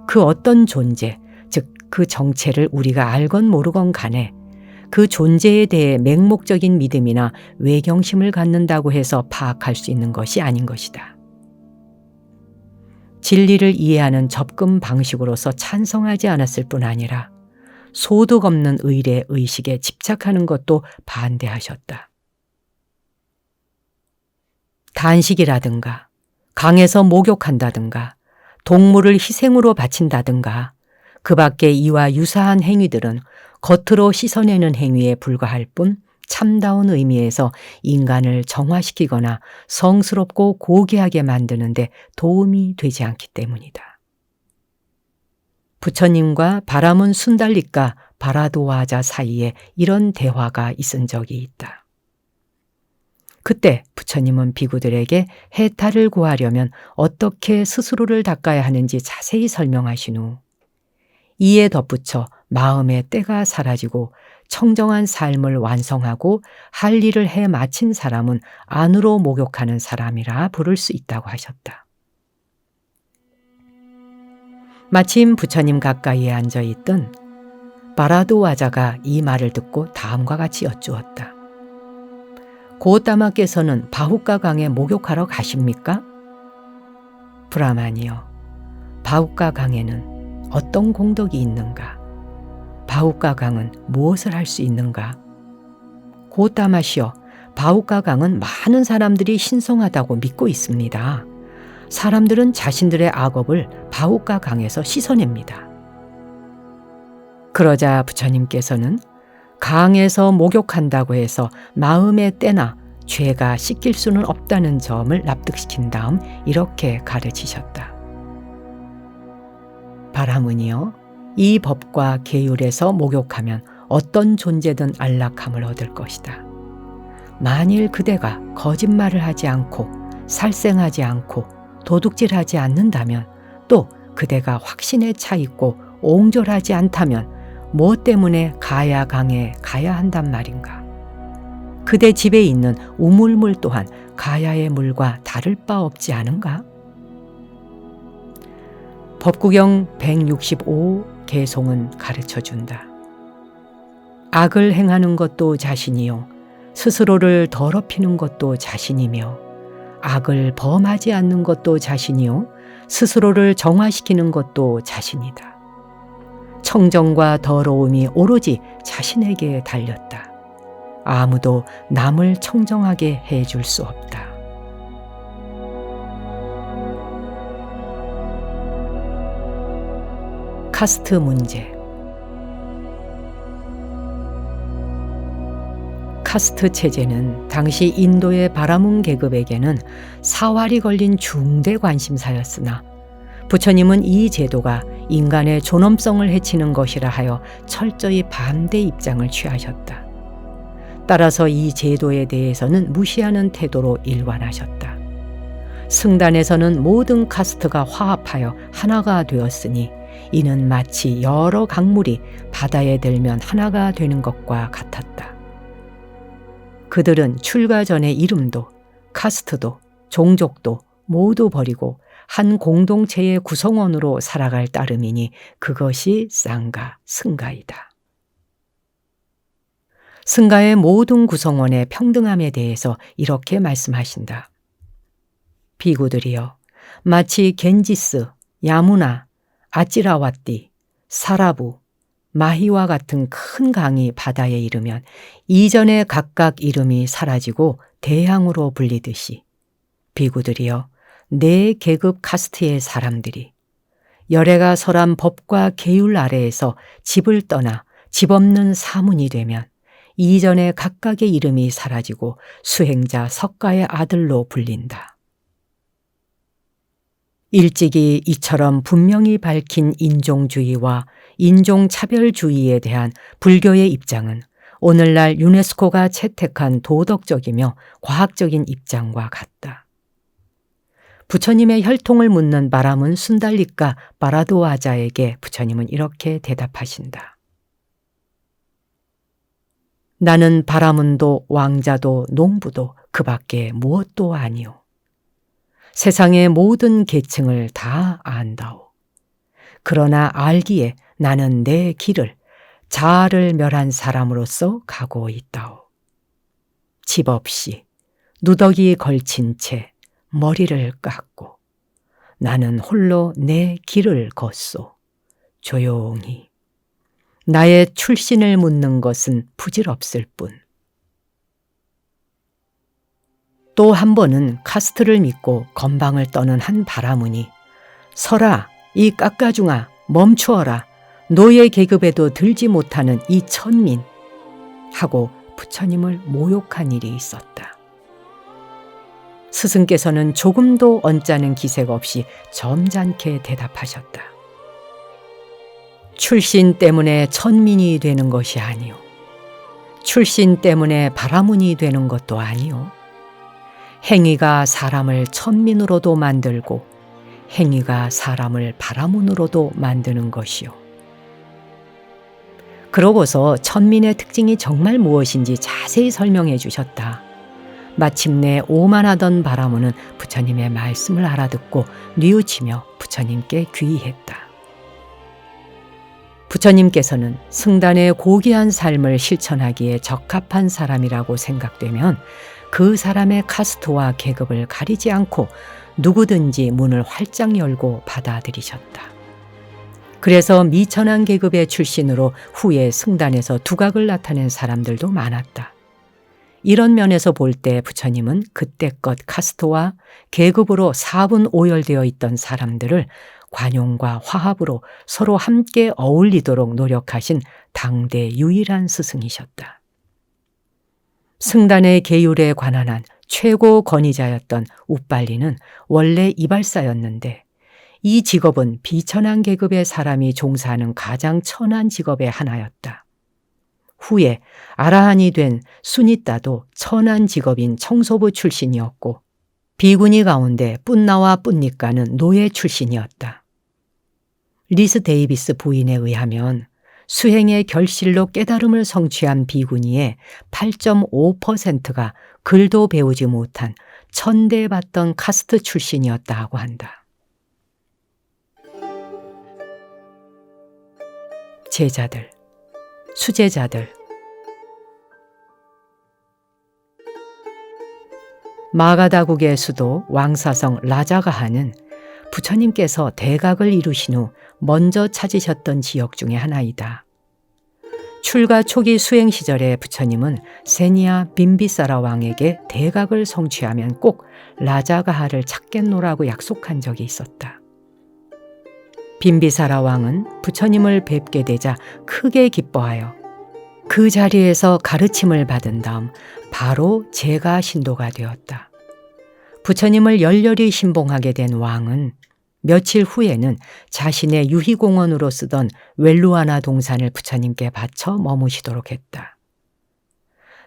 그 어떤 존재, 즉 그 정체를 우리가 알건 모르건 간에 그 존재에 대해 맹목적인 믿음이나 외경심을 갖는다고 해서 파악할 수 있는 것이 아닌 것이다. 진리를 이해하는 접근 방식으로서 찬성하지 않았을 뿐 아니라 소득 없는 의례 의식에 집착하는 것도 반대하셨다. 단식이라든가 강에서 목욕한다든가 동물을 희생으로 바친다든가 그 밖에 이와 유사한 행위들은 겉으로 씻어내는 행위에 불과할 뿐 참다운 의미에서 인간을 정화시키거나 성스럽고 고귀하게 만드는 데 도움이 되지 않기 때문이다. 부처님과 바라문 순달리까 바라도와자 사이에 이런 대화가 있은 적이 있다. 그때 부처님은 비구들에게 해탈을 구하려면 어떻게 스스로를 닦아야 하는지 자세히 설명하신 후 이에 덧붙여 마음의 때가 사라지고 청정한 삶을 완성하고 할 일을 해 마친 사람은 안으로 목욕하는 사람이라 부를 수 있다고 하셨다. 마침 부처님 가까이에 앉아있던 바라도와자가 이 말을 듣고 다음과 같이 여쭈었다. 고다마께서는 바후카 강에 목욕하러 가십니까? 브라만이여, 바후카 강에는 어떤 공덕이 있는가? 바후카 강은 무엇을 할 수 있는가? 고다마시여, 바후카 강은 많은 사람들이 신성하다고 믿고 있습니다. 사람들은 자신들의 악업을 바후카 강에서 씻어냅니다. 그러자 부처님께서는 강에서 목욕한다고 해서 마음의 때나 죄가 씻길 수는 없다는 점을 납득시킨 다음 이렇게 가르치셨다. 바라문이여, 이 법과 계율에서 목욕하면 어떤 존재든 안락함을 얻을 것이다. 만일 그대가 거짓말을 하지 않고 살생하지 않고 도둑질하지 않는다면, 또 그대가 확신에 차 있고 옹졸하지 않다면 무엇 때문에 가야강에 가야 한단 말인가? 그대 집에 있는 우물물 또한 가야의 물과 다를 바 없지 않은가? 법구경 165 개송은 가르쳐준다. 악을 행하는 것도 자신이요, 스스로를 더럽히는 것도 자신이며, 악을 범하지 않는 것도 자신이요, 스스로를 정화시키는 것도 자신이다. 청정과 더러움이 오로지 자신에게 달렸다. 아무도 남을 청정하게 해줄 수 없다. 카스트 문제. 카스트 체제는 당시 인도의 바라문 계급에게는 사활이 걸린 중대 관심사였으나 부처님은 이 제도가 인간의 존엄성을 해치는 것이라 하여 철저히 반대 입장을 취하셨다. 따라서 이 제도에 대해서는 무시하는 태도로 일관하셨다. 승단에서는 모든 카스트가 화합하여 하나가 되었으니 이는 마치 여러 강물이 바다에 들면 하나가 되는 것과 같았다. 그들은 출가 전의 이름도 카스트도 종족도 모두 버리고 한 공동체의 구성원으로 살아갈 따름이니 그것이 쌍가, 승가이다. 승가의 모든 구성원의 평등함에 대해서 이렇게 말씀하신다. 비구들이여, 마치 겐지스, 야무나, 아찌라와띠, 사라부, 마히와 같은 큰 강이 바다에 이르면 이전에 각각 이름이 사라지고 대항으로 불리듯이 비구들이여, 네 계급 카스트의 사람들이 열애가 설한 법과 계율 아래에서 집을 떠나 집 없는 사문이 되면 이전에 각각의 이름이 사라지고 수행자 석가의 아들로 불린다. 일찍이 이처럼 분명히 밝힌 인종주의와 인종차별주의에 대한 불교의 입장은 오늘날 유네스코가 채택한 도덕적이며 과학적인 입장과 같다. 부처님의 혈통을 묻는 바라문 순달리까 바라도와자에게 부처님은 이렇게 대답하신다. 나는 바라문도 왕자도 농부도 그 밖에 무엇도 아니오. 세상의 모든 계층을 다 안다오. 그러나 알기에 나는 내 길을 자아를 멸한 사람으로서 가고 있다오. 집 없이 누더기 걸친 채 머리를 깎고 나는 홀로 내 길을 걷소. 조용히 나의 출신을 묻는 것은 부질없을 뿐. 또 한 번은 카스트를 믿고 건방을 떠는 한 바라문이 서라, 이 깎아중아, 멈추어라, 노예 계급에도 들지 못하는 이 천민 하고 부처님을 모욕한 일이 있었다. 스승께서는 조금도 언짢은 기색 없이 점잖게 대답하셨다. 출신 때문에 천민이 되는 것이 아니오. 출신 때문에 바라문이 되는 것도 아니오. 행위가 사람을 천민으로도 만들고 행위가 사람을 바라문으로도 만드는 것이오. 그러고서 천민의 특징이 정말 무엇인지 자세히 설명해 주셨다. 마침내 오만하던 바라문은 부처님의 말씀을 알아듣고 뉘우치며 부처님께 귀의했다. 부처님께서는 승단의 고귀한 삶을 실천하기에 적합한 사람이라고 생각되면 그 사람의 카스트와 계급을 가리지 않고 누구든지 문을 활짝 열고 받아들이셨다. 그래서 미천한 계급의 출신으로 후에 승단에서 두각을 나타낸 사람들도 많았다. 이런 면에서 볼 때 부처님은 그때껏 카스트와 계급으로 사분오열되어 있던 사람들을 관용과 화합으로 서로 함께 어울리도록 노력하신 당대 유일한 스승이셨다. 승단의 계율에 관한 한 최고 권위자였던 우빨리는 원래 이발사였는데 이 직업은 비천한 계급의 사람이 종사하는 가장 천한 직업의 하나였다. 후에 아라한이 된 수니따도 천한 직업인 청소부 출신이었고 비구니 가운데 뿐나와 뿐니까는 노예 출신이었다. 리스 데이비스 부인에 의하면 수행의 결실로 깨달음을 성취한 비구니의 8.5%가 글도 배우지 못한 천대받던 카스트 출신이었다고 한다. 제자들, 수제자들. 마가다국의 수도 왕사성 라자가하는 부처님께서 대각을 이루신 후 먼저 찾으셨던 지역 중의 하나이다. 출가 초기 수행 시절에 부처님은 세니아 빈비사라 왕에게 대각을 성취하면 꼭 라자가하를 찾겠노라고 약속한 적이 있었다. 빈비사라 왕은 부처님을 뵙게 되자 크게 기뻐하여 그 자리에서 가르침을 받은 다음 바로 제가 신도가 되었다. 부처님을 열렬히 신봉하게 된 왕은 며칠 후에는 자신의 유희공원으로 쓰던 웰루아나 동산을 부처님께 바쳐 머무시도록 했다.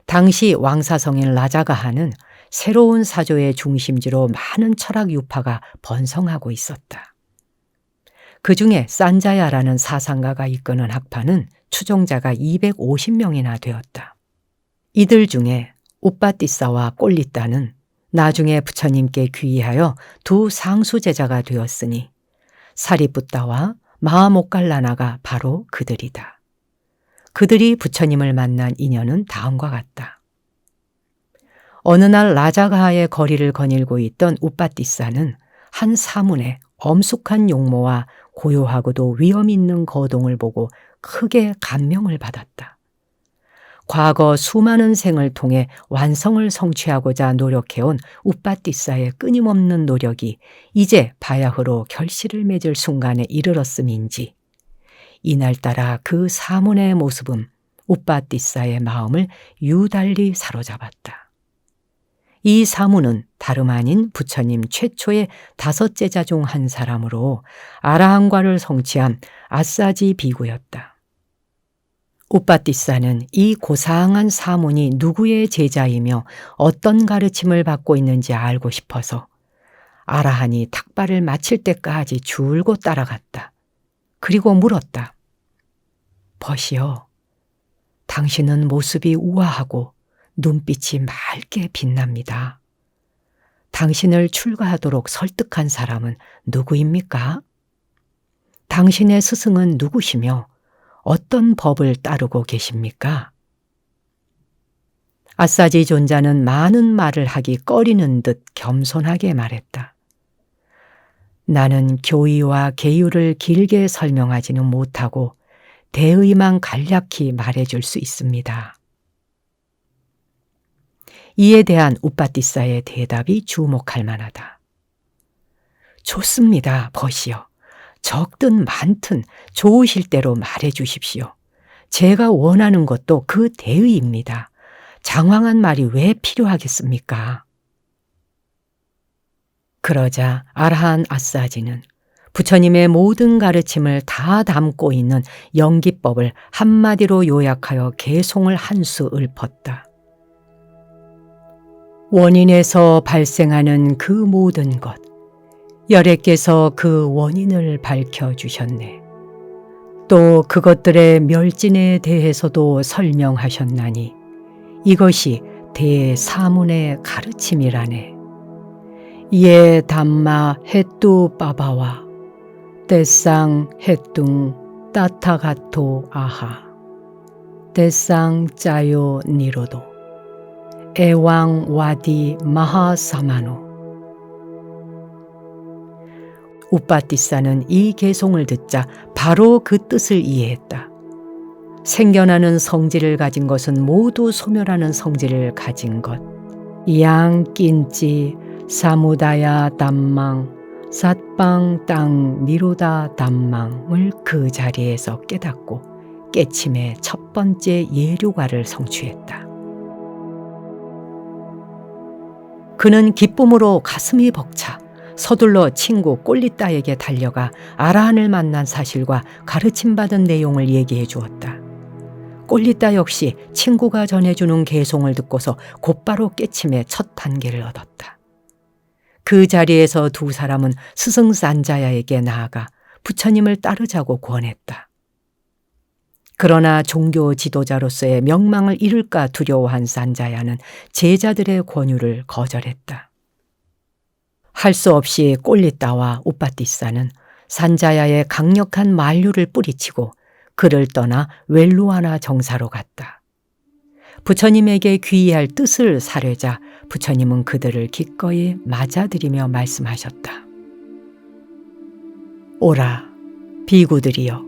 당시 왕사성인 라자가하는 새로운 사조의 중심지로 많은 철학 유파가 번성하고 있었다. 그 중에 산자야라는 사상가가 이끄는 학파는 추종자가 250명이나 되었다. 이들 중에 우빠띠사와 꼴리따는 나중에 부처님께 귀의하여 두 상수 제자가 되었으니 사리붓다와 마하모칼라나가 바로 그들이다. 그들이 부처님을 만난 인연은 다음과 같다. 어느 날 라자가하의 거리를 거닐고 있던 우빠띠사는 한 사문에 엄숙한 용모와 고요하고도 위험 있는 거동을 보고 크게 감명을 받았다. 과거 수많은 생을 통해 완성을 성취하고자 노력해온 우빠띠사의 끊임없는 노력이 이제 바야흐로 결실을 맺을 순간에 이르렀음인지 이날따라 그 사문의 모습은 우빠띠사의 마음을 유달리 사로잡았다. 이 사문은 다름 아닌 부처님 최초의 5 제자 중 한 사람으로 아라한과를 성취한 아사지 비구였다. 우빠띠사는 이 고상한 사문이 누구의 제자이며 어떤 가르침을 받고 있는지 알고 싶어서 아라한이 탁발을 마칠 때까지 줄곧 따라갔다. 그리고 물었다. 벗이여, 당신은 모습이 우아하고 눈빛이 맑게 빛납니다. 당신을 출가하도록 설득한 사람은 누구입니까? 당신의 스승은 누구시며 어떤 법을 따르고 계십니까? 아사지 존자는 많은 말을 하기 꺼리는 듯 겸손하게 말했다. 나는 교의와 계율을 길게 설명하지는 못하고 대의만 간략히 말해줄 수 있습니다. 이에 대한 우빠티사의 대답이 주목할 만하다. 좋습니다, 벗이여. 적든 많든 좋으실 대로 말해 주십시오. 제가 원하는 것도 그 대의입니다. 장황한 말이 왜 필요하겠습니까? 그러자 아라한 아싸지는 부처님의 모든 가르침을 다 담고 있는 영기법을 한마디로 요약하여 개송을 한 수 읊었다. 원인에서 발생하는 그 모든 것, 열애께서 그 원인을 밝혀주셨네. 또 그것들의 멸진에 대해서도 설명하셨나니 이것이 대사문의 가르침이라네. 예 담마 햇두 빠바와 떼쌍 햇둥 따타가토 아하 떼쌍 짜요 니로도 에왕 와디 마하사마노. 우빠티사는 이 개송을 듣자 바로 그 뜻을 이해했다. 생겨나는 성질을 가진 것은 모두 소멸하는 성질을 가진 것. 양낀찌 사무다야 담망 삿방 땅 니로다 담망을 그 자리에서 깨닫고 깨침의 첫 번째 예류가를 성취했다. 그는 기쁨으로 가슴이 벅차 서둘러 친구 꼴리따에게 달려가 아라한을 만난 사실과 가르침받은 내용을 얘기해 주었다. 꼴리따 역시 친구가 전해주는 개송을 듣고서 곧바로 깨침의 첫 단계를 얻었다. 그 자리에서 두 사람은 스승 산자야에게 나아가 부처님을 따르자고 권했다. 그러나 종교 지도자로서의 명망을 잃을까 두려워한 산자야는 제자들의 권유를 거절했다. 할 수 없이 꼴리따와 우빠티사는 산자야의 강력한 만류를 뿌리치고 그를 떠나 웰루아나 정사로 갔다. 부처님에게 귀의할 뜻을 사뢰자 부처님은 그들을 기꺼이 맞아들이며 말씀하셨다. 오라, 비구들이여,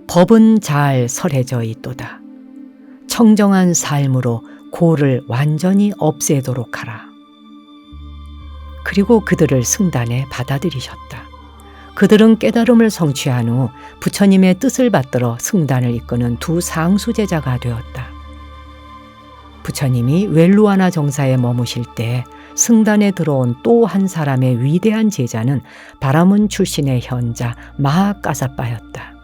법은 잘 설해져 있도다. 청정한 삶으로 고를 완전히 없애도록 하라. 그리고 그들을 승단에 받아들이셨다. 그들은 깨달음을 성취한 후 부처님의 뜻을 받들어 승단을 이끄는 두 상수제자가 되었다. 부처님이 웰루아나 정사에 머무실 때 승단에 들어온 또 한 사람의 위대한 제자는 바라문 출신의 현자 마하까사빠였다.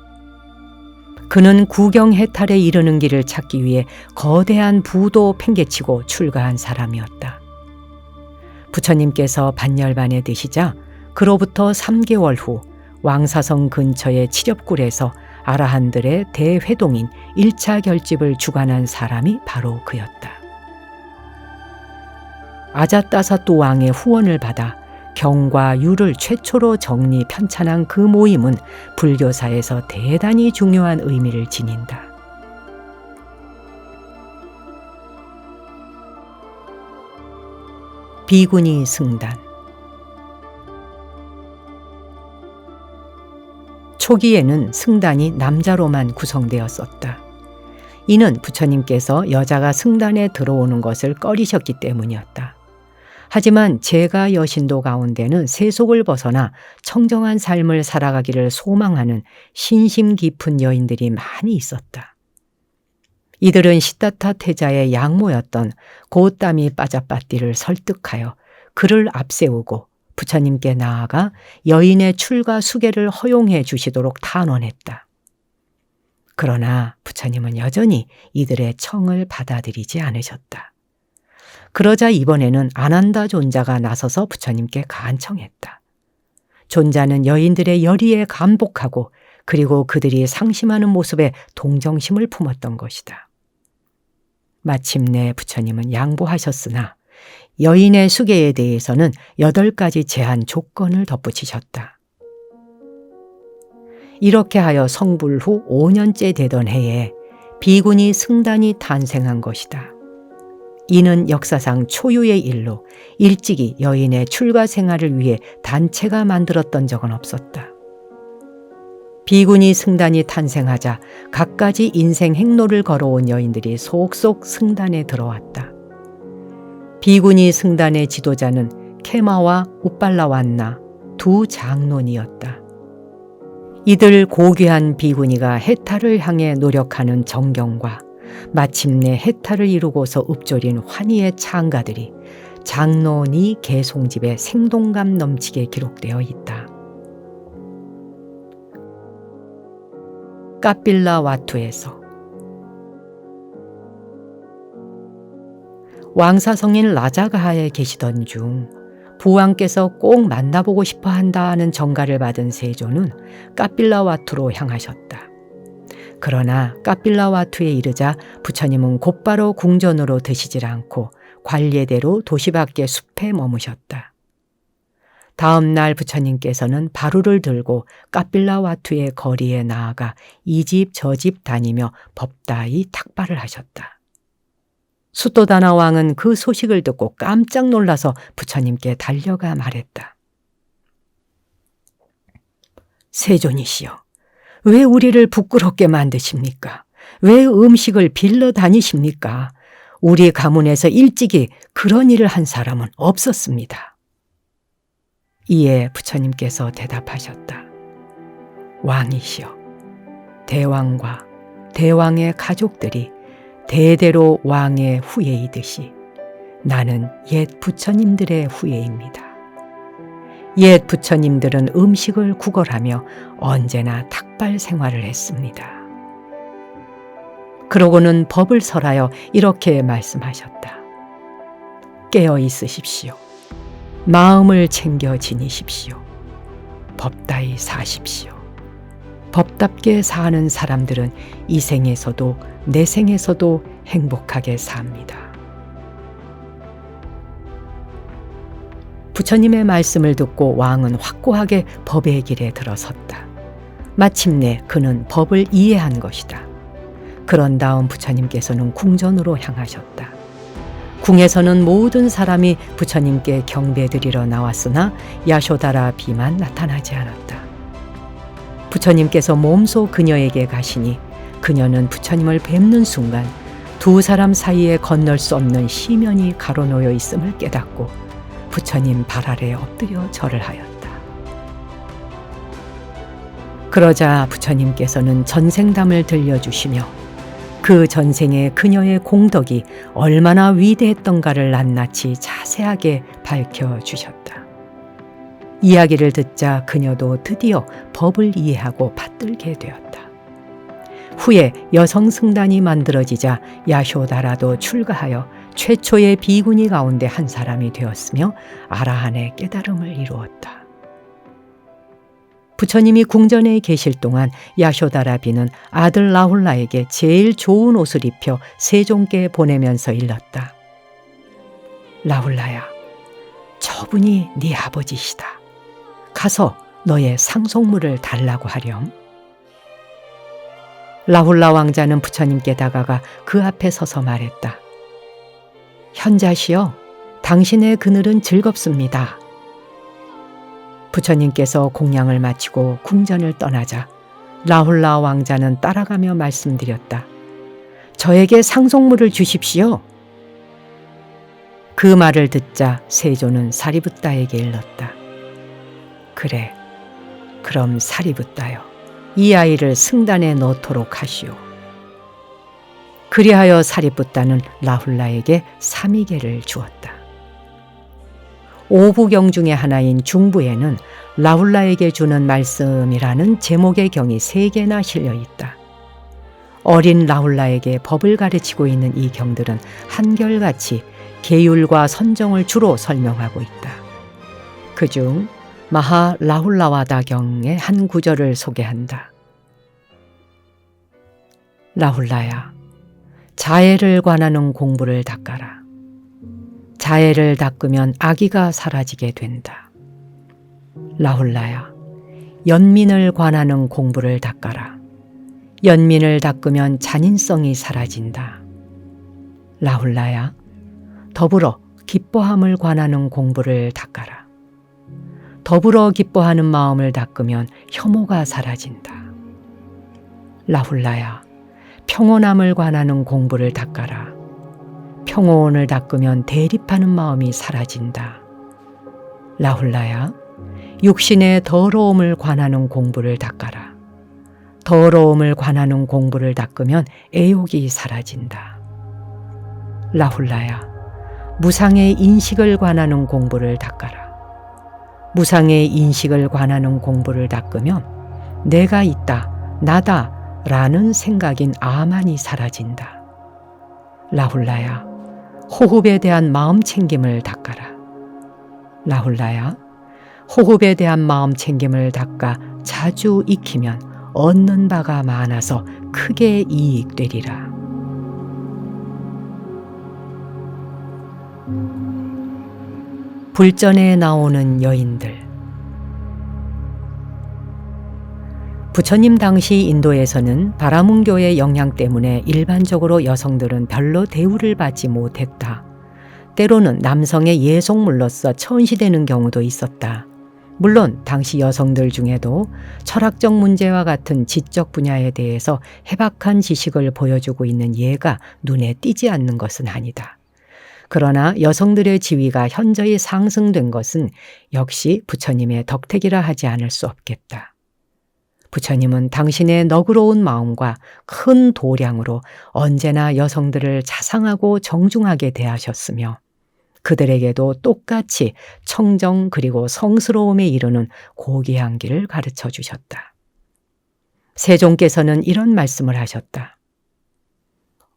그는 구경 해탈에 이르는 길을 찾기 위해 거대한 부도 팽개치고 출가한 사람이었다. 부처님께서 반열반에 드시자 그로부터 3개월 후 왕사성 근처의 칠엽굴에서 아라한들의 대회동인 1차 결집을 주관한 사람이 바로 그였다. 아자따사또 왕의 후원을 받아 경과 유를 최초로 정리 편찬한 그 모임은 불교사에서 대단히 중요한 의미를 지닌다. 비구니 승단. 초기에는 승단이 남자로만 구성되었었다. 이는 부처님께서 여자가 승단에 들어오는 것을 꺼리셨기 때문이었다. 하지만 제가 여신도 가운데는 세속을 벗어나 청정한 삶을 살아가기를 소망하는 신심 깊은 여인들이 많이 있었다. 이들은 시다타 태자의 양모였던 고따미 빠자빠띠를 설득하여 그를 앞세우고 부처님께 나아가 여인의 출가 수계를 허용해 주시도록 탄원했다. 그러나 부처님은 여전히 이들의 청을 받아들이지 않으셨다. 그러자 이번에는 아난다 존자가 나서서 부처님께 간청했다. 존자는 여인들의 열의에 감복하고 그리고 그들이 상심하는 모습에 동정심을 품었던 것이다. 마침내 부처님은 양보하셨으나 여인의 수계에 대해서는 8가지 제한 조건을 덧붙이셨다. 이렇게 하여 성불 후 5년째 되던 해에 비구니 승단이 탄생한 것이다. 이는 역사상 초유의 일로 일찍이 여인의 출가 생활을 위해 단체가 만들었던 적은 없었다. 비구니 승단이 탄생하자 갖가지 인생 행로를 걸어온 여인들이 속속 승단에 들어왔다. 비구니 승단의 지도자는 케마와 우빨라완나 두 장론이었다. 이들 고귀한 비구니가 해탈을 향해 노력하는 정경과 마침내 해탈을 이루고서 읊조린 환희의 창가들이 장론이 개송집에 생동감 넘치게 기록되어 있다. 까빌라 와투에서 왕사성인 라자가하에 계시던 중 부왕께서 꼭 만나보고 싶어 한다는 전가를 받은 세조는 까빌라와투로 향하셨다. 그러나 까빌라와투에 이르자 부처님은 곧바로 궁전으로 드시질 않고 관례대로 도시 밖의 숲에 머무셨다. 다음 날 부처님께서는 바루를 들고 까빌라와투의 거리에 나아가 이 집 저 집 다니며 법다이 탁발을 하셨다. 수토다나 왕은 그 소식을 듣고 깜짝 놀라서 부처님께 달려가 말했다. 세존이시여, 왜 우리를 부끄럽게 만드십니까? 왜 음식을 빌러 다니십니까? 우리 가문에서 일찍이 그런 일을 한 사람은 없었습니다. 이에 부처님께서 대답하셨다. 왕이시여, 대왕과 대왕의 가족들이 대대로 왕의 후예이듯이 나는 옛 부처님들의 후예입니다. 옛 부처님들은 음식을 구걸하며 언제나 탁발 생활을 했습니다. 그러고는 법을 설하여 이렇게 말씀하셨다. 깨어 있으십시오. 마음을 챙겨 지니십시오. 법다이 사십시오. 법답게 사는 사람들은 이 생에서도 내 생에서도 행복하게 삽니다. 부처님의 말씀을 듣고 왕은 확고하게 법의 길에 들어섰다. 마침내 그는 법을 이해한 것이다. 그런 다음 부처님께서는 궁전으로 향하셨다. 궁에서는 모든 사람이 부처님께 경배드리러 나왔으나 야쇼다라 비만 나타나지 않았다. 부처님께서 몸소 그녀에게 가시니 그녀는 부처님을 뵙는 순간 두 사람 사이에 건널 수 없는 시면이 가로놓여 있음을 깨닫고 부처님 발 아래 엎드려 절을 하였다. 그러자 부처님께서는 전생담을 들려주시며 그 전생에 그녀의 공덕이 얼마나 위대했던가를 낱낱이 자세하게 밝혀주셨다. 이야기를 듣자 그녀도 드디어 법을 이해하고 받들게 되었다. 후에 여성 승단이 만들어지자 야쇼다라도 출가하여 최초의 비구니 가운데 한 사람이 되었으며 아라한의 깨달음을 이루었다. 부처님이 궁전에 계실 동안 야쇼다라 비는 아들 라훌라에게 제일 좋은 옷을 입혀 세종께 보내면서 일렀다. 라훌라야, 저분이 네 아버지시다. 가서 너의 상속물을 달라고 하렴. 라훌라 왕자는 부처님께 다가가 그 앞에 서서 말했다. 현자시여, 당신의 그늘은 즐겁습니다. 부처님께서 공양을 마치고 궁전을 떠나자 라훌라 왕자는 따라가며 말씀드렸다. 저에게 상속물을 주십시오. 그 말을 듣자 세조는 사리붓다에게 일렀다. 그래, 그럼 사리붓다여, 이 아이를 승단에 넣도록 하시오. 그리하여 사리붓다는 라훌라에게 사미개를 주었다. 오부경 중의 하나인 중부에는 라훌라에게 주는 말씀이라는 제목의 경이 3개나 실려 있다. 어린 라훌라에게 법을 가르치고 있는 이 경들은 한결같이 계율과 선정을 주로 설명하고 있다. 그중 마하 라훌라와다 경의 한 구절을 소개한다. 라훌라야, 자애를 관하는 공부를 닦아라. 자애를 닦으면 악의가 사라지게 된다. 라훌라야, 연민을 관하는 공부를 닦아라. 연민을 닦으면 잔인성이 사라진다. 라훌라야, 더불어 기뻐함을 관하는 공부를 닦아라. 더불어 기뻐하는 마음을 닦으면 혐오가 사라진다. 라훌라야, 평온함을 관하는 공부를 닦아라. 평온을 닦으면 대립하는 마음이 사라진다. 라훌라야, 육신의 더러움을 관하는 공부를 닦아라. 더러움을 관하는 공부를 닦으면 애욕이 사라진다. 라훌라야, 무상의 인식을 관하는 공부를 닦아라. 무상의 인식을 관하는 공부를 닦으면 내가 있다, 나다 라는 생각인 아만이 사라진다. 라훌라야, 호흡에 대한 마음 챙김을 닦아라. 라훌라야, 호흡에 대한 마음 챙김을 닦아 자주 익히면 얻는 바가 많아서 크게 이익되리라. 불전에 나오는 여인들. 부처님 당시 인도에서는 바라문교의 영향 때문에 일반적으로 여성들은 별로 대우를 받지 못했다. 때로는 남성의 예속물로서 천시되는 경우도 있었다. 물론 당시 여성들 중에도 철학적 문제와 같은 지적 분야에 대해서 해박한 지식을 보여주고 있는 예가 눈에 띄지 않는 것은 아니다. 그러나 여성들의 지위가 현저히 상승된 것은 역시 부처님의 덕택이라 하지 않을 수 없겠다. 부처님은 당신의 너그러운 마음과 큰 도량으로 언제나 여성들을 자상하고 정중하게 대하셨으며 그들에게도 똑같이 청정 그리고 성스러움에 이르는 고귀한 길을 가르쳐 주셨다. 세종께서는 이런 말씀을 하셨다.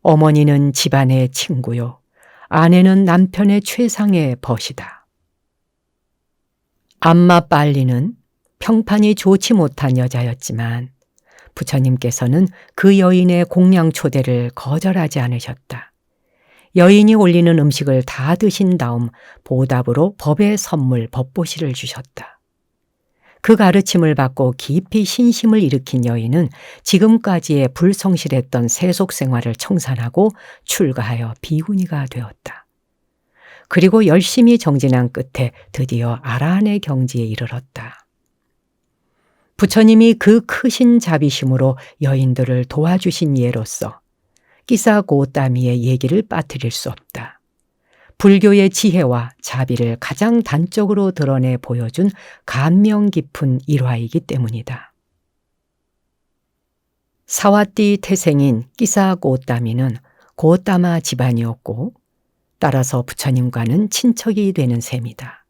어머니는 집안의 친구요, 아내는 남편의 최상의 벗이다. 암마 빨리는 평판이 좋지 못한 여자였지만 부처님께서는 그 여인의 공양 초대를 거절하지 않으셨다. 여인이 올리는 음식을 다 드신 다음 보답으로 법의 선물 법보시를 주셨다. 그 가르침을 받고 깊이 신심을 일으킨 여인은 지금까지의 불성실했던 세속 생활을 청산하고 출가하여 비구니가 되었다. 그리고 열심히 정진한 끝에 드디어 아라한의 경지에 이르렀다. 부처님이 그 크신 자비심으로 여인들을 도와주신 예로서 끼사 고따미의 얘기를 빠뜨릴 수 없다. 불교의 지혜와 자비를 가장 단적으로 드러내 보여준 감명 깊은 일화이기 때문이다. 사와띠 태생인 끼사 고따미는 고따마 집안이었고 따라서 부처님과는 친척이 되는 셈이다.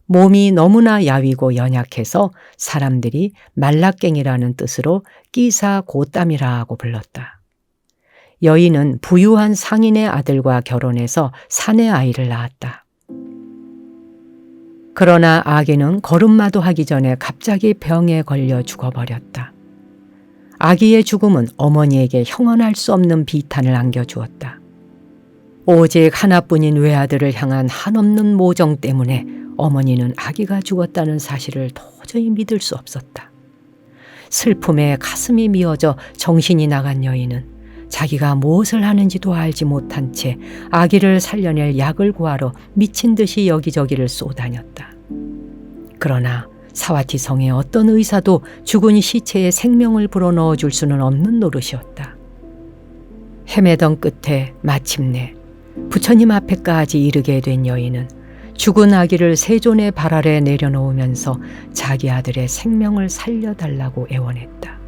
몸이 너무나 야위고 연약해서 사람들이 말라깽이라는 뜻으로 끼사 고땀이라고 불렀다. 여인은 부유한 상인의 아들과 결혼해서 사내 아이를 낳았다. 그러나 아기는 걸음마도 하기 전에 갑자기 병에 걸려 죽어버렸다. 아기의 죽음은 어머니에게 형언할 수 없는 비탄을 안겨주었다. 오직 하나뿐인 외아들을 향한 한없는 모정 때문에 어머니는 아기가 죽었다는 사실을 도저히 믿을 수 없었다. 슬픔에 가슴이 미어져 정신이 나간 여인은 자기가 무엇을 하는지도 알지 못한 채 아기를 살려낼 약을 구하러 미친 듯이 여기저기를 쏘다녔다. 그러나 사와티 성의 어떤 의사도 죽은 시체에 생명을 불어넣어 줄 수는 없는 노릇이었다. 헤매던 끝에 마침내 부처님 앞에까지 이르게 된 여인은 죽은 아기를 세존의 발 아래 내려놓으면서 자기 아들의 생명을 살려달라고 애원했다.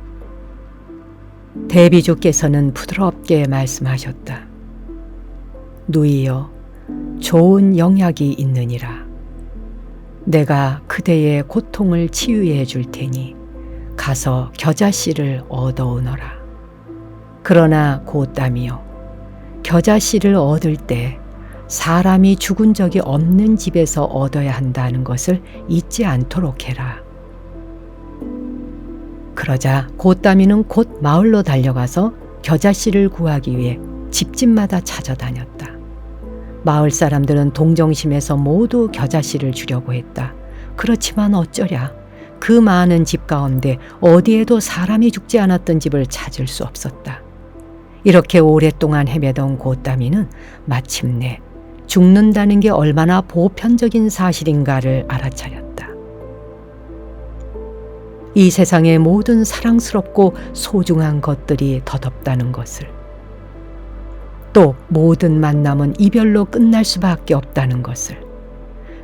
대비주께서는 부드럽게 말씀하셨다. 누이여, 좋은 영약이 있느니라. 내가 그대의 고통을 치유해 줄 테니 가서 겨자씨를 얻어오너라. 그러나 고땀이여, 겨자씨를 얻을 때 사람이 죽은 적이 없는 집에서 얻어야 한다는 것을 잊지 않도록 해라. 그러자 고따미는 곧 마을로 달려가서 겨자씨를 구하기 위해 집집마다 찾아다녔다. 마을 사람들은 동정심에서 모두 겨자씨를 주려고 했다. 그렇지만 어쩌랴. 그 많은 집 가운데 어디에도 사람이 죽지 않았던 집을 찾을 수 없었다. 이렇게 오랫동안 헤매던 고따미는 마침내 죽는다는 게 얼마나 보편적인 사실인가를 알아차렸다. 이 세상의 모든 사랑스럽고 소중한 것들이 덧없다는 것을, 또 모든 만남은 이별로 끝날 수밖에 없다는 것을,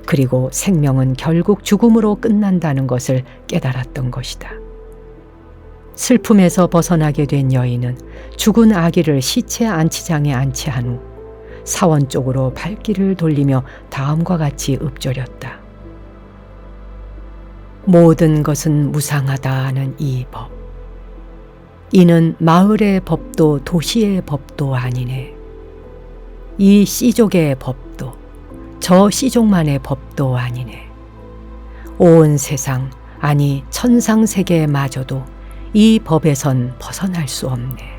그리고 생명은 결국 죽음으로 끝난다는 것을 깨달았던 것이다. 슬픔에서 벗어나게 된 여인은 죽은 아기를 시체 안치장에 안치한 후 사원 쪽으로 발길을 돌리며 다음과 같이 읊조렸다. 모든 것은 무상하다는 이 법. 이는 마을의 법도 도시의 법도 아니네. 이 씨족의 법도 저 씨족만의 법도 아니네. 온 세상, 아니 천상세계마저도 이 법에선 벗어날 수 없네.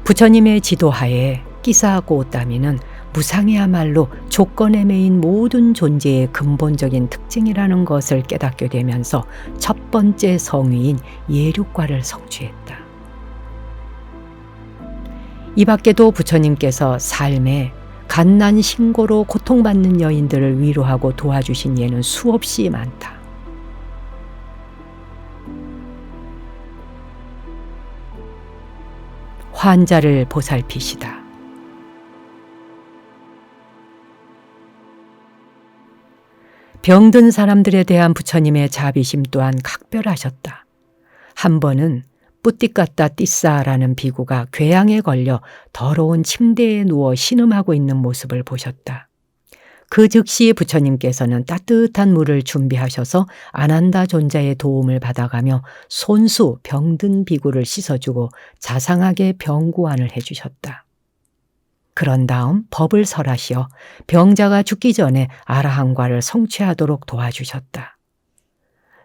부처님의 지도하에 끼사 고따미는 무상이야말로 조건에 매인 모든 존재의 근본적인 특징이라는 것을 깨닫게 되면서 첫 번째 성위인 예륙과를 성취했다. 이 밖에도 부처님께서 삶에 갓난 신고로 고통받는 여인들을 위로하고 도와주신 예는 수없이 많다. 환자를 보살피시다. 병든 사람들에 대한 부처님의 자비심 또한 각별하셨다. 한 번은 뿌띠까따 띠싸라는 비구가 궤양에 걸려 더러운 침대에 누워 신음하고 있는 모습을 보셨다. 그 즉시 부처님께서는 따뜻한 물을 준비하셔서 아난다 존자의 도움을 받아가며 손수 병든 비구를 씻어주고 자상하게 병구안을 해주셨다. 그런 다음 법을 설하시어 병자가 죽기 전에 아라한과를 성취하도록 도와주셨다.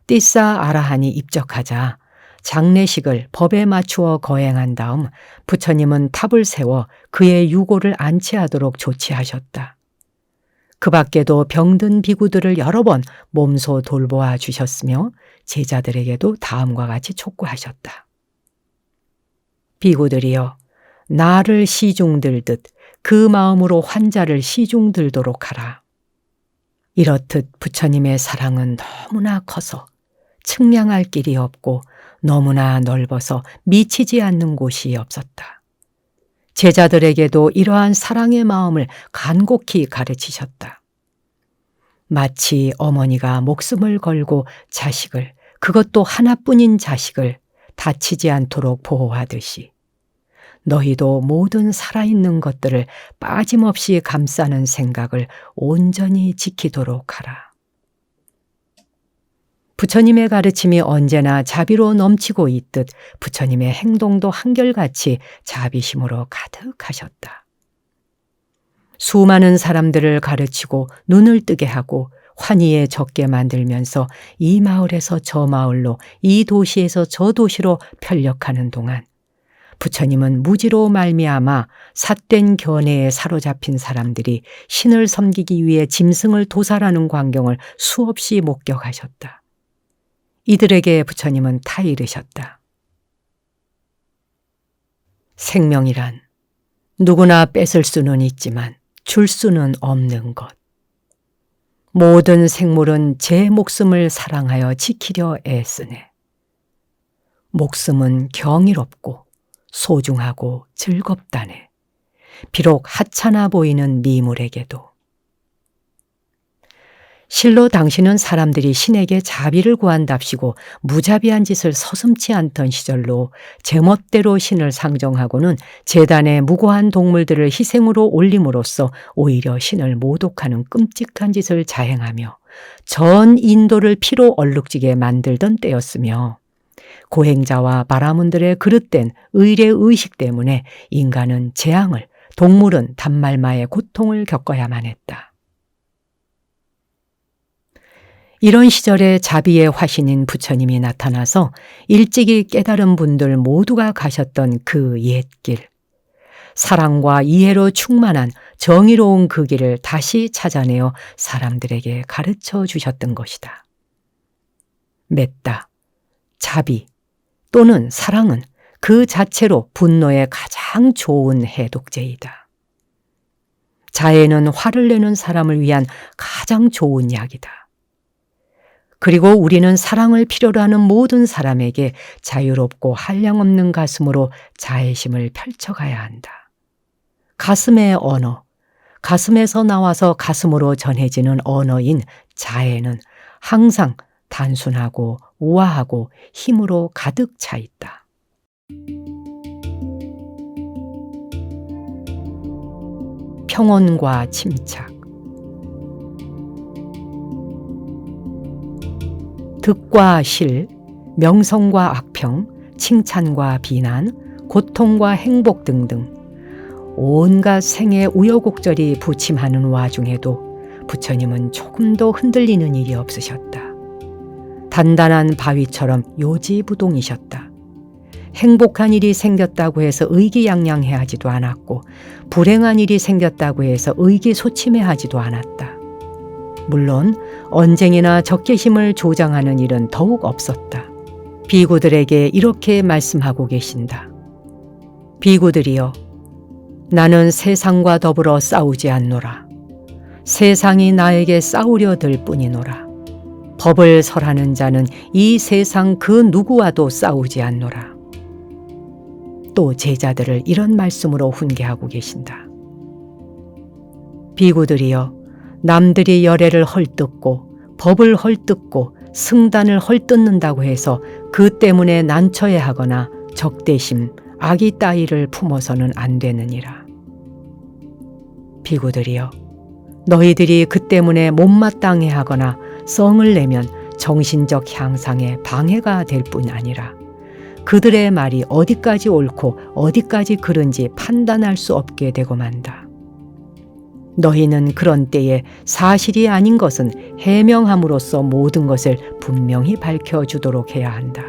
띠싸 아라한이 입적하자 장례식을 법에 맞추어 거행한 다음 부처님은 탑을 세워 그의 유고를 안치하도록 조치하셨다. 그 밖에도 병든 비구들을 여러 번 몸소 돌보아 주셨으며 제자들에게도 다음과 같이 촉구하셨다. 비구들이여, 나를 시중들듯 그 마음으로 환자를 시중들도록 하라. 이렇듯 부처님의 사랑은 너무나 커서 측량할 길이 없고 너무나 넓어서 미치지 않는 곳이 없었다. 제자들에게도 이러한 사랑의 마음을 간곡히 가르치셨다. 마치 어머니가 목숨을 걸고 자식을, 그것도 하나뿐인 자식을 다치지 않도록 보호하듯이 너희도 모든 살아있는 것들을 빠짐없이 감싸는 생각을 온전히 지키도록 하라. 부처님의 가르침이 언제나 자비로 넘치고 있듯 부처님의 행동도 한결같이 자비심으로 가득하셨다. 수많은 사람들을 가르치고 눈을 뜨게 하고 환희에 적게 만들면서 이 마을에서 저 마을로, 이 도시에서 저 도시로 편력하는 동안 부처님은 무지로 말미암아 삿된 견해에 사로잡힌 사람들이 신을 섬기기 위해 짐승을 도살하는 광경을 수없이 목격하셨다. 이들에게 부처님은 타이르셨다. 생명이란 누구나 뺏을 수는 있지만 줄 수는 없는 것. 모든 생물은 제 목숨을 사랑하여 지키려 애쓰네. 목숨은 경이롭고 소중하고 즐겁다네. 비록 하찮아 보이는 미물에게도. 실로 당신은 사람들이 신에게 자비를 구한답시고 무자비한 짓을 서슴지 않던 시절로 제멋대로 신을 상정하고는 제단에 무고한 동물들을 희생으로 올림으로써 오히려 신을 모독하는 끔찍한 짓을 자행하며 전 인도를 피로 얼룩지게 만들던 때였으며, 고행자와 바라문들의 그릇된 의례의식 때문에 인간은 재앙을, 동물은 단말마의 고통을 겪어야만 했다. 이런 시절에 자비의 화신인 부처님이 나타나서 일찍이 깨달은 분들 모두가 가셨던 그 옛길, 사랑과 이해로 충만한 정의로운 그 길을 다시 찾아내어 사람들에게 가르쳐 주셨던 것이다. 맺다, 자비 또는 사랑은 그 자체로 분노의 가장 좋은 해독제이다. 자애는 화를 내는 사람을 위한 가장 좋은 약이다. 그리고 우리는 사랑을 필요로 하는 모든 사람에게 자유롭고 한량없는 가슴으로 자애심을 펼쳐가야 한다. 가슴의 언어, 가슴에서 나와서 가슴으로 전해지는 언어인 자애는 항상 단순하고 우아하고 힘으로 가득 차 있다. 평온과 침착. 득과 실, 명성과 악평, 칭찬과 비난, 고통과 행복 등등 온갖 생의 우여곡절이 부침하는 와중에도 부처님은 조금도 흔들리는 일이 없으셨다. 단단한 바위처럼 요지부동이셨다. 행복한 일이 생겼다고 해서 의기양양해하지도 않았고 불행한 일이 생겼다고 해서 의기소침해하지도 않았다. 물론 언쟁이나 적개심을 조장하는 일은 더욱 없었다. 비구들에게 이렇게 말씀하고 계신다. 비구들이여, 나는 세상과 더불어 싸우지 않노라. 세상이 나에게 싸우려 들 뿐이노라. 법을 설하는 자는 이 세상 그 누구와도 싸우지 않노라. 또 제자들을 이런 말씀으로 훈계하고 계신다. 비구들이여, 남들이 열애를 헐뜯고 법을 헐뜯고 승단을 헐뜯는다고 해서 그 때문에 난처해하거나 적대심, 악의 따위를 품어서는 안 되느니라. 비구들이여, 너희들이 그 때문에 못마땅해하거나 성을 내면 정신적 향상에 방해가 될 뿐 아니라 그들의 말이 어디까지 옳고 어디까지 그른지 판단할 수 없게 되고 만다. 너희는 그런 때에 사실이 아닌 것은 해명함으로써 모든 것을 분명히 밝혀주도록 해야 한다.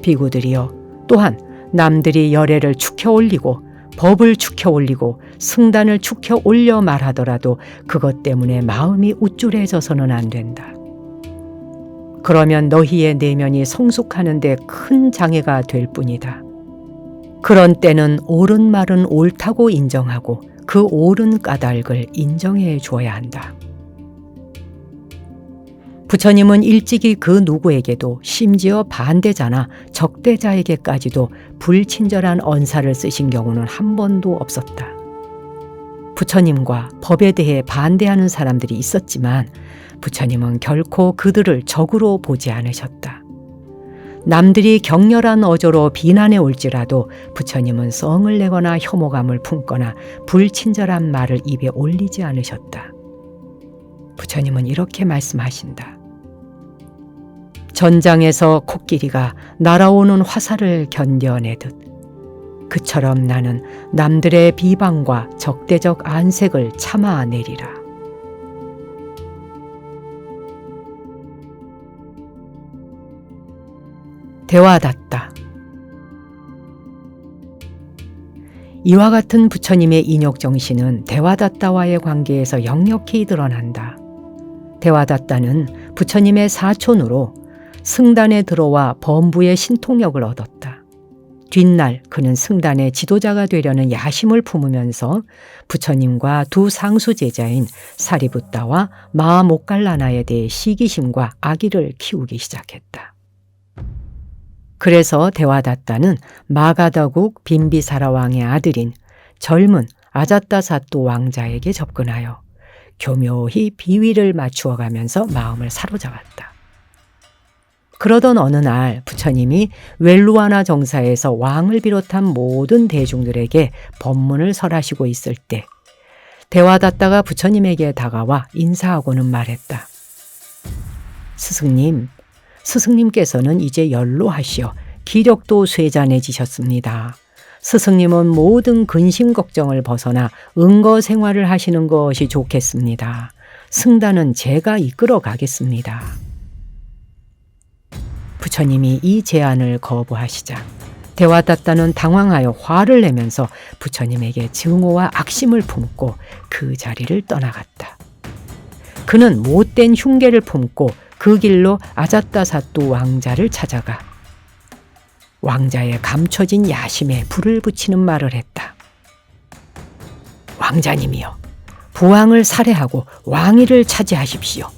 비구들이여, 또한 남들이 열애를 축혀 올리고 법을 축혀 올리고 승단을 축혀 올려 말하더라도 그것 때문에 마음이 우쭐해져서는 안 된다. 그러면 너희의 내면이 성숙하는 데 큰 장애가 될 뿐이다. 그런 때는 옳은 말은 옳다고 인정하고 그 옳은 까닭을 인정해 주어야 한다. 부처님은 일찍이 그 누구에게도 심지어 반대자나 적대자에게까지도 불친절한 언사를 쓰신 경우는 한 번도 없었다. 부처님과 법에 대해 반대하는 사람들이 있었지만 부처님은 결코 그들을 적으로 보지 않으셨다. 남들이 격렬한 어조로 비난해 올지라도 부처님은 성을 내거나 혐오감을 품거나 불친절한 말을 입에 올리지 않으셨다. 부처님은 이렇게 말씀하신다. 전장에서 코끼리가 날아오는 화살을 견뎌내듯 그처럼 나는 남들의 비방과 적대적 안색을 참아내리라. 대화닷다. 이와 같은 부처님의 인욕정신은 대화닷다와의 관계에서 역력히 드러난다. 대화닷다는 부처님의 사촌으로 승단에 들어와 범부의 신통력을 얻었다. 뒷날 그는 승단의 지도자가 되려는 야심을 품으면서 부처님과 두 상수 제자인 사리붓다와 마하모칼라나에 대해 시기심과 악의를 키우기 시작했다. 그래서 대화닷다는 마가다국 빈비사라 왕의 아들인 젊은 아자타사또 왕자에게 접근하여 교묘히 비위를 맞추어 가면서 마음을 사로잡았다. 그러던 어느 날 부처님이 웰루아나 정사에서 왕을 비롯한 모든 대중들에게 법문을 설하시고 있을 때 대화닷다가 부처님에게 다가와 인사하고는 말했다. 스승님, 스승님께서는 이제 연로하시어 기력도 쇠잔해지셨습니다. 스승님은 모든 근심 걱정을 벗어나 은거 생활을 하시는 것이 좋겠습니다. 승단은 제가 이끌어 가겠습니다. 부처님이 이 제안을 거부하시자 대화닷다는 당황하여 화를 내면서 부처님에게 증오와 악심을 품고 그 자리를 떠나갔다. 그는 못된 흉계를 품고 그 길로 아자타사또 왕자를 찾아가 왕자의 감춰진 야심에 불을 붙이는 말을 했다. 왕자님이여, 부왕을 살해하고 왕위를 차지하십시오.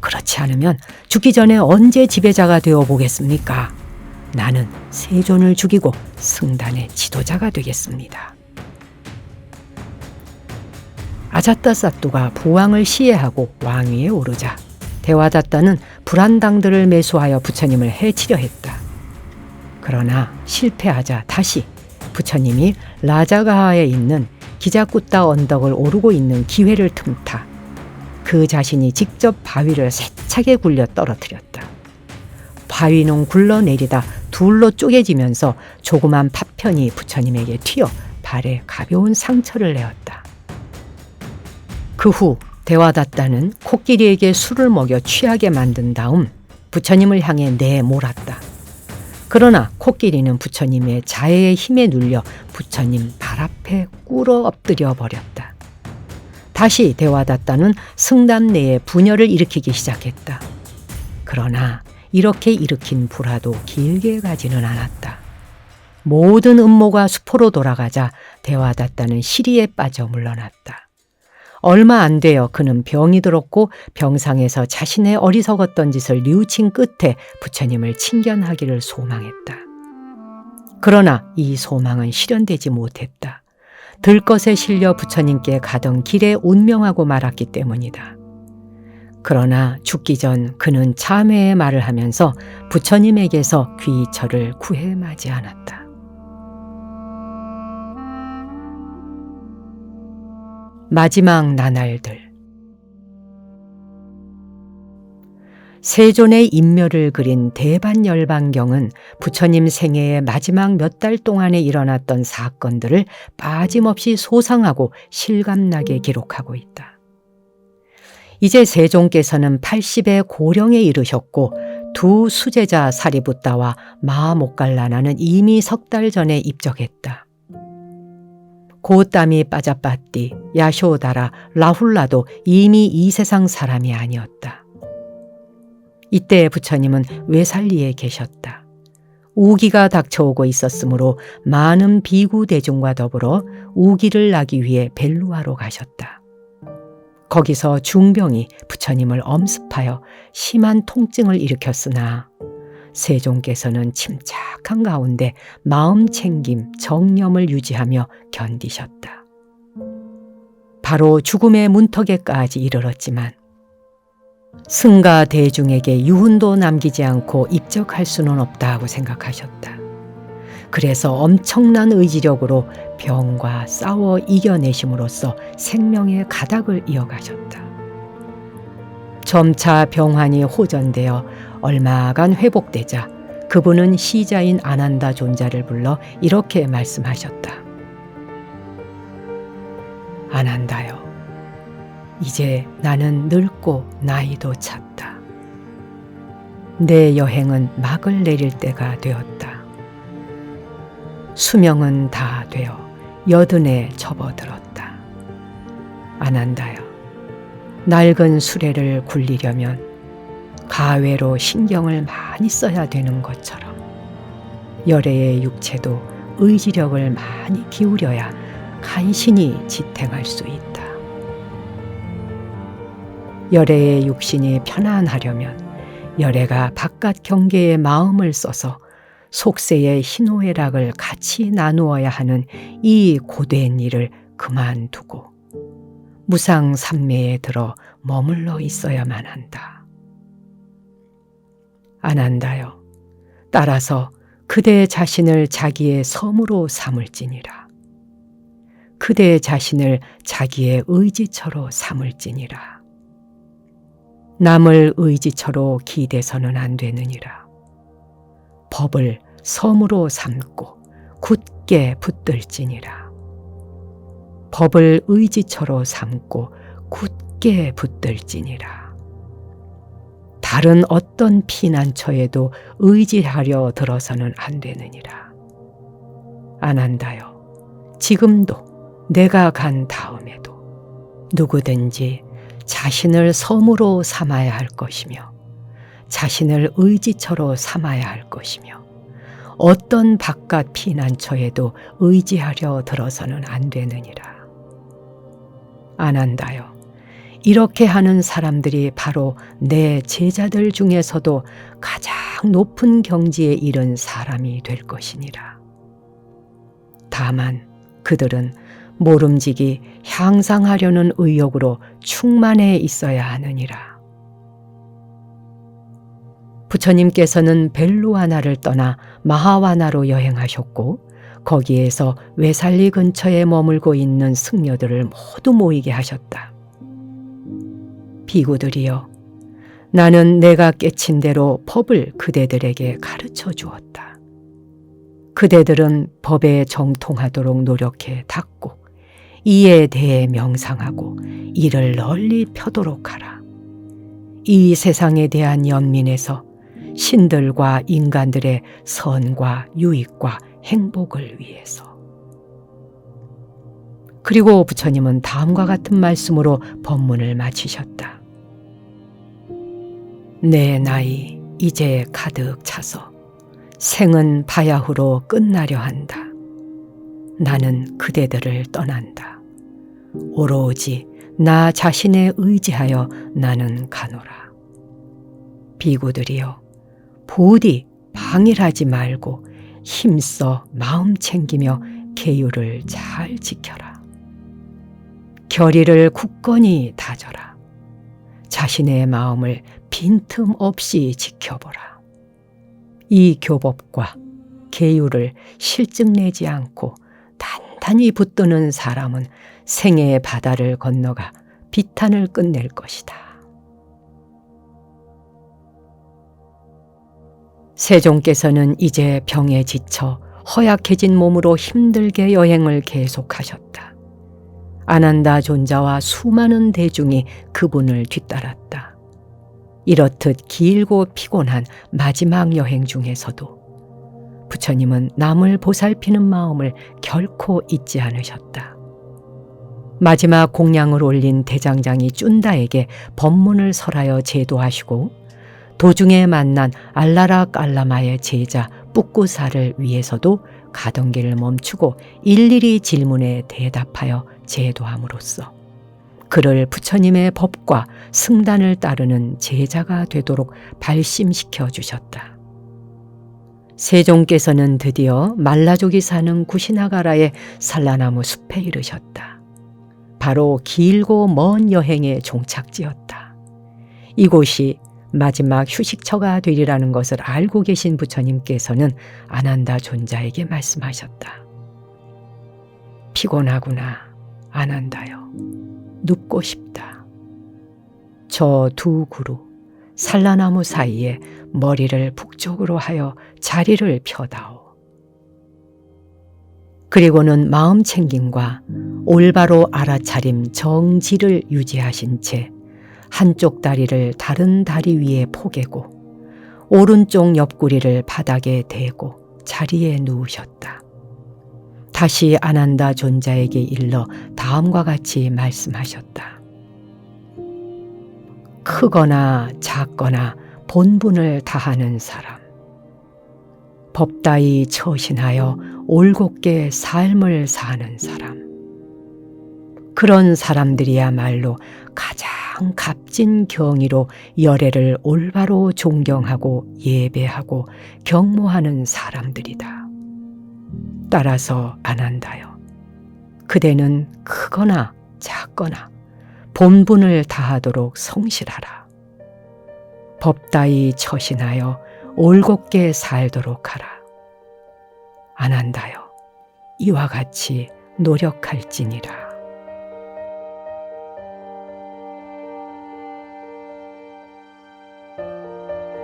그렇지 않으면 죽기 전에 언제 지배자가 되어 보겠습니까? 나는 세존을 죽이고 승단의 지도자가 되겠습니다. 아자타사뚜가 부왕을 시해하고 왕위에 오르자 데와다타는 불안당들을 매수하여 부처님을 해치려 했다. 그러나 실패하자 다시 부처님이 라자가하에 있는 기자쿠타 언덕을 오르고 있는 기회를 틈타 그 자신이 직접 바위를 세차게 굴려 떨어뜨렸다. 바위는 굴러내리다 둘로 쪼개지면서 조그만 파편이 부처님에게 튀어 발에 가벼운 상처를 내었다. 그 후 데와다타는 코끼리에게 술을 먹여 취하게 만든 다음 부처님을 향해 내몰았다. 그러나 코끼리는 부처님의 자애의 힘에 눌려 부처님 발 앞에 꿇어 엎드려 버렸다. 다시 데와다타는 승단 내에 분열을 일으키기 시작했다. 그러나 이렇게 일으킨 불화도 길게 가지는 않았다. 모든 음모가 수포로 돌아가자 데와다타는 시리에 빠져 물러났다. 얼마 안 되어 그는 병이 들었고 병상에서 자신의 어리석었던 짓을 뉘우친 끝에 부처님을 친견하기를 소망했다. 그러나 이 소망은 실현되지 못했다. 들것에 실려 부처님께 가던 길에 운명하고 말았기 때문이다. 그러나 죽기 전 그는 참회의 말을 하면서 부처님에게서 귀처를 구해 맞이하였다. 마지막 나날들. 세존의 인멸을 그린 대반열반경은 부처님 생애의 마지막 몇 달 동안에 일어났던 사건들을 빠짐없이 소상하고 실감나게 기록하고 있다. 이제 세종께서는 80의 고령에 이르셨고 두 수제자 사리부타와 마하모갈라나는 이미 석 달 전에 입적했다. 고땀이 빠자빠띠, 야쇼다라, 라훌라도 이미 이 세상 사람이 아니었다. 이때 부처님은 외살리에 계셨다. 우기가 닥쳐오고 있었으므로 많은 비구 대중과 더불어 우기를 나기 위해 벨루아로 가셨다. 거기서 중병이 부처님을 엄습하여 심한 통증을 일으켰으나 세종께서는 침착한 가운데 마음 챙김, 정념을 유지하며 견디셨다. 바로 죽음의 문턱에까지 이르렀지만 승가 대중에게 유훈도 남기지 않고 입적할 수는 없다고 생각하셨다. 그래서 엄청난 의지력으로 병과 싸워 이겨내심으로써 생명의 가닥을 이어가셨다. 점차 병환이 호전되어 얼마간 회복되자 그분은 시자인 아난다 존자를 불러 이렇게 말씀하셨다. 아난다여, 이제 나는 늙고 나이도 찼다. 내 여행은 막을 내릴 때가 되었다. 수명은 다 되어 여든에 접어들었다. 아난다여, 낡은 수레를 굴리려면 가외로 신경을 많이 써야 되는 것처럼 열애의 육체도 의지력을 많이 기울여야 간신히 지탱할 수 있다. 열애의 육신이 편안하려면 열애가 바깥 경계에 마음을 써서 속세의 희노애락을 같이 나누어야 하는 이 고된 일을 그만두고 무상삼매에 들어 머물러 있어야만 한다. 아난다여, 따라서 그대 자신을 자기의 섬으로 삼을지니라. 그대 자신을 자기의 의지처로 삼을지니라. 남을 의지처로 기대서는 안 되느니라. 법을 섬으로 삼고 굳게 붙들지니라. 법을 의지처로 삼고 굳게 붙들지니라. 다른 어떤 피난처에도 의지하려 들어서는 안 되느니라. 아난다여, 지금도 내가 간 다음에도 누구든지 자신을 섬으로 삼아야 할 것이며 자신을 의지처로 삼아야 할 것이며 어떤 바깥 피난처에도 의지하려 들어서는 안 되느니라. 아난다여, 이렇게 하는 사람들이 바로 내 제자들 중에서도 가장 높은 경지에 이른 사람이 될 것이니라. 다만 그들은 모름지기 향상하려는 의욕으로 충만해 있어야 하느니라. 부처님께서는 벨루와나를 떠나 마하와나로 여행하셨고 거기에서 웨살리 근처에 머물고 있는 승려들을 모두 모이게 하셨다. 비구들이여, 나는 내가 깨친 대로 법을 그대들에게 가르쳐 주었다. 그대들은 법에 정통하도록 노력해 닦고 이에 대해 명상하고 이를 널리 펴도록 하라. 이 세상에 대한 연민에서 신들과 인간들의 선과 유익과 행복을 위해서. 그리고 부처님은 다음과 같은 말씀으로 법문을 마치셨다. 내 나이 이제 가득 차서 생은 바야흐로 끝나려 한다. 나는 그대들을 떠난다. 오로지 나 자신에 의지하여 나는 가노라. 비구들이여, 부디 방일하지 말고 힘써 마음 챙기며 계율을 잘 지켜라. 결의를 굳건히 다져라. 자신의 마음을 빈틈없이 지켜보라. 이 교법과 계율을 실증내지 않고 단단히 붙드는 사람은 생애의 바다를 건너가 비탄을 끝낼 것이다. 세종께서는 이제 병에 지쳐 허약해진 몸으로 힘들게 여행을 계속하셨다. 아난다 존자와 수많은 대중이 그분을 뒤따랐다. 이렇듯 길고 피곤한 마지막 여행 중에서도 부처님은 남을 보살피는 마음을 결코 잊지 않으셨다. 마지막 공양을 올린 대장장이 쭌다에게 법문을 설하여 제도하시고 도중에 만난 알라라 깔라마의 제자 뿌꾸사를 위해서도 가던 길을 멈추고 일일이 질문에 대답하여 제도함으로써 그를 부처님의 법과 승단을 따르는 제자가 되도록 발심시켜 주셨다. 세종께서는 드디어 말라족이 사는 구시나가라의 산라나무 숲에 이르셨다. 바로 길고 먼 여행의 종착지였다. 이곳이 마지막 휴식처가 되리라는 것을 알고 계신 부처님께서는 아난다 존자에게 말씀하셨다. 피곤하구나, 아난다여. 눕고 싶다. 저 두 그루 산라나무 사이에 머리를 북쪽으로 하여 자리를 펴다오. 그리고는 마음 챙김과 올바로 알아차림 정지를 유지하신 채 한쪽 다리를 다른 다리 위에 포개고 오른쪽 옆구리를 바닥에 대고 자리에 누우셨다. 다시 아난다 존자에게 일러 다음과 같이 말씀하셨다. 크거나 작거나 본분을 다하는 사람, 법다이 처신하여 올곧게 삶을 사는 사람, 그런 사람들이야말로 가장 값진 경의로 열애를 올바로 존경하고 예배하고 경모하는 사람들이다. 따라서 아난다여, 그대는 크거나 작거나 본분을 다하도록 성실하라. 법다이 처신하여 올곧게 살도록 하라. 아난다여, 이와 같이 노력할지니라.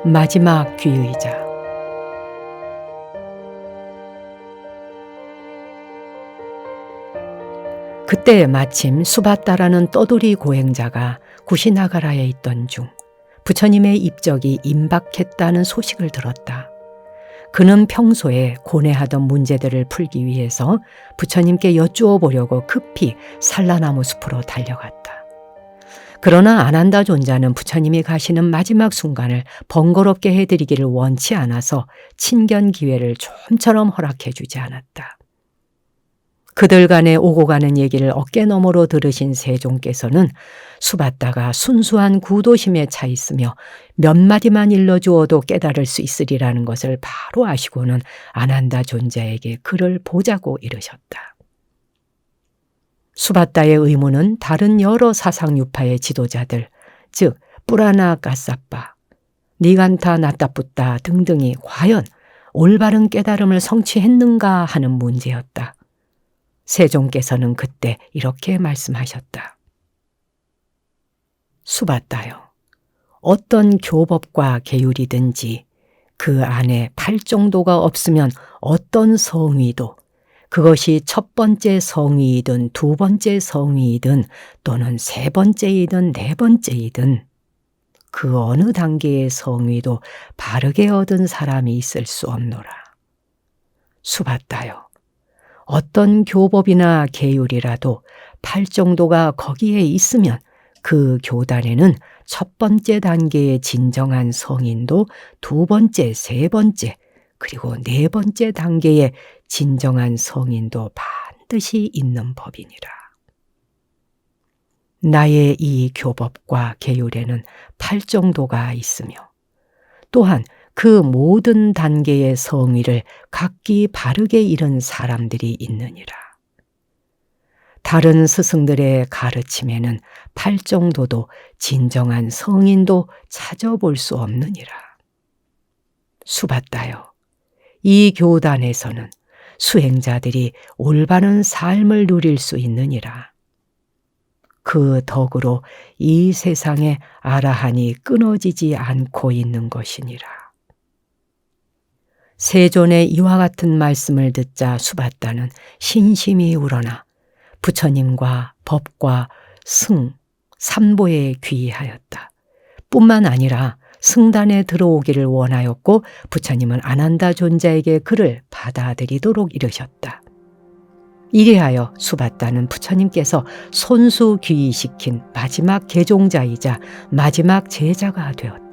마지막 귀의자. 그때 마침 수바따라는 떠돌이 고행자가 구시나가라에 있던 중 부처님의 입적이 임박했다는 소식을 들었다. 그는 평소에 고뇌하던 문제들을 풀기 위해서 부처님께 여쭈어 보려고 급히 산라나무 숲으로 달려갔다. 그러나 아난다 존자는 부처님이 가시는 마지막 순간을 번거롭게 해드리기를 원치 않아서 친견 기회를 좀처럼 허락해 주지 않았다. 그들 간에 오고 가는 얘기를 어깨너머로 들으신 세종께서는 수받다가 순수한 구도심에 차 있으며 몇 마디만 일러주어도 깨달을 수 있으리라는 것을 바로 아시고는 아난다 존자에게 그를 보자고 이르셨다. 수받다의 의문은 다른 여러 사상유파의 지도자들, 즉 뿌라나 까사빠, 니간타 나타붓다 등등이 과연 올바른 깨달음을 성취했는가 하는 문제였다. 세종께서는 그때 이렇게 말씀하셨다. 수받다여, 어떤 교법과 계율이든지 그 안에 팔정도가 없으면 어떤 성의도, 그것이 첫 번째 성의이든 두 번째 성의이든 또는 세 번째이든 네 번째이든 그 어느 단계의 성의도 바르게 얻은 사람이 있을 수 없노라. 수받다여, 어떤 교법이나 계율이라도 팔정도가 거기에 있으면 그 교단에는 첫 번째 단계의 진정한 성인도 두 번째, 세 번째, 그리고 네 번째 단계의 진정한 성인도 반드시 있는 법이니라. 나의 이 교법과 계율에는 팔정도가 있으며 또한 그 모든 단계의 성의를 각기 바르게 이룬 사람들이 있느니라. 다른 스승들의 가르침에는 팔정도도 진정한 성인도 찾아볼 수 없느니라. 수받다여, 이 교단에서는 수행자들이 올바른 삶을 누릴 수 있느니라. 그 덕으로 이 세상에 아라한이 끊어지지 않고 있는 것이니라. 세존의 이와 같은 말씀을 듣자 수받다는 신심이 우러나 부처님과 법과 승, 삼보에 귀의하였다. 뿐만 아니라 승단에 들어오기를 원하였고 부처님은 아난다 존자에게 그를 받아들이도록 이르셨다. 이리하여 수받다는 부처님께서 손수 귀의시킨 마지막 계종자이자 마지막 제자가 되었다.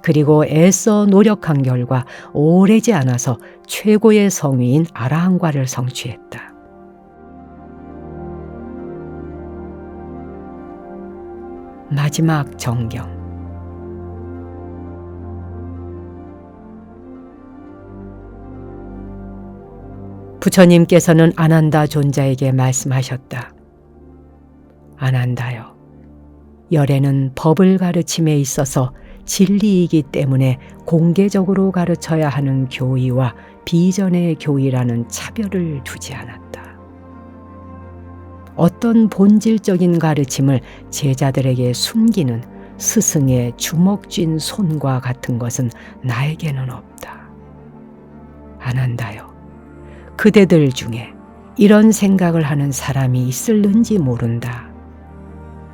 그리고 애써 노력한 결과 오래지 않아서 최고의 성위인 아라한과를 성취했다. 마지막 정경. 부처님께서는 아난다 존자에게 말씀하셨다. 아난다여, 열애는 법을 가르침에 있어서 진리이기 때문에 공개적으로 가르쳐야 하는 교의와 비전의 교의라는 차별을 두지 않았다. 어떤 본질적인 가르침을 제자들에게 숨기는 스승의 주먹 쥔 손과 같은 것은 나에게는 없다. 아난다여, 그대들 중에 이런 생각을 하는 사람이 있을는지 모른다.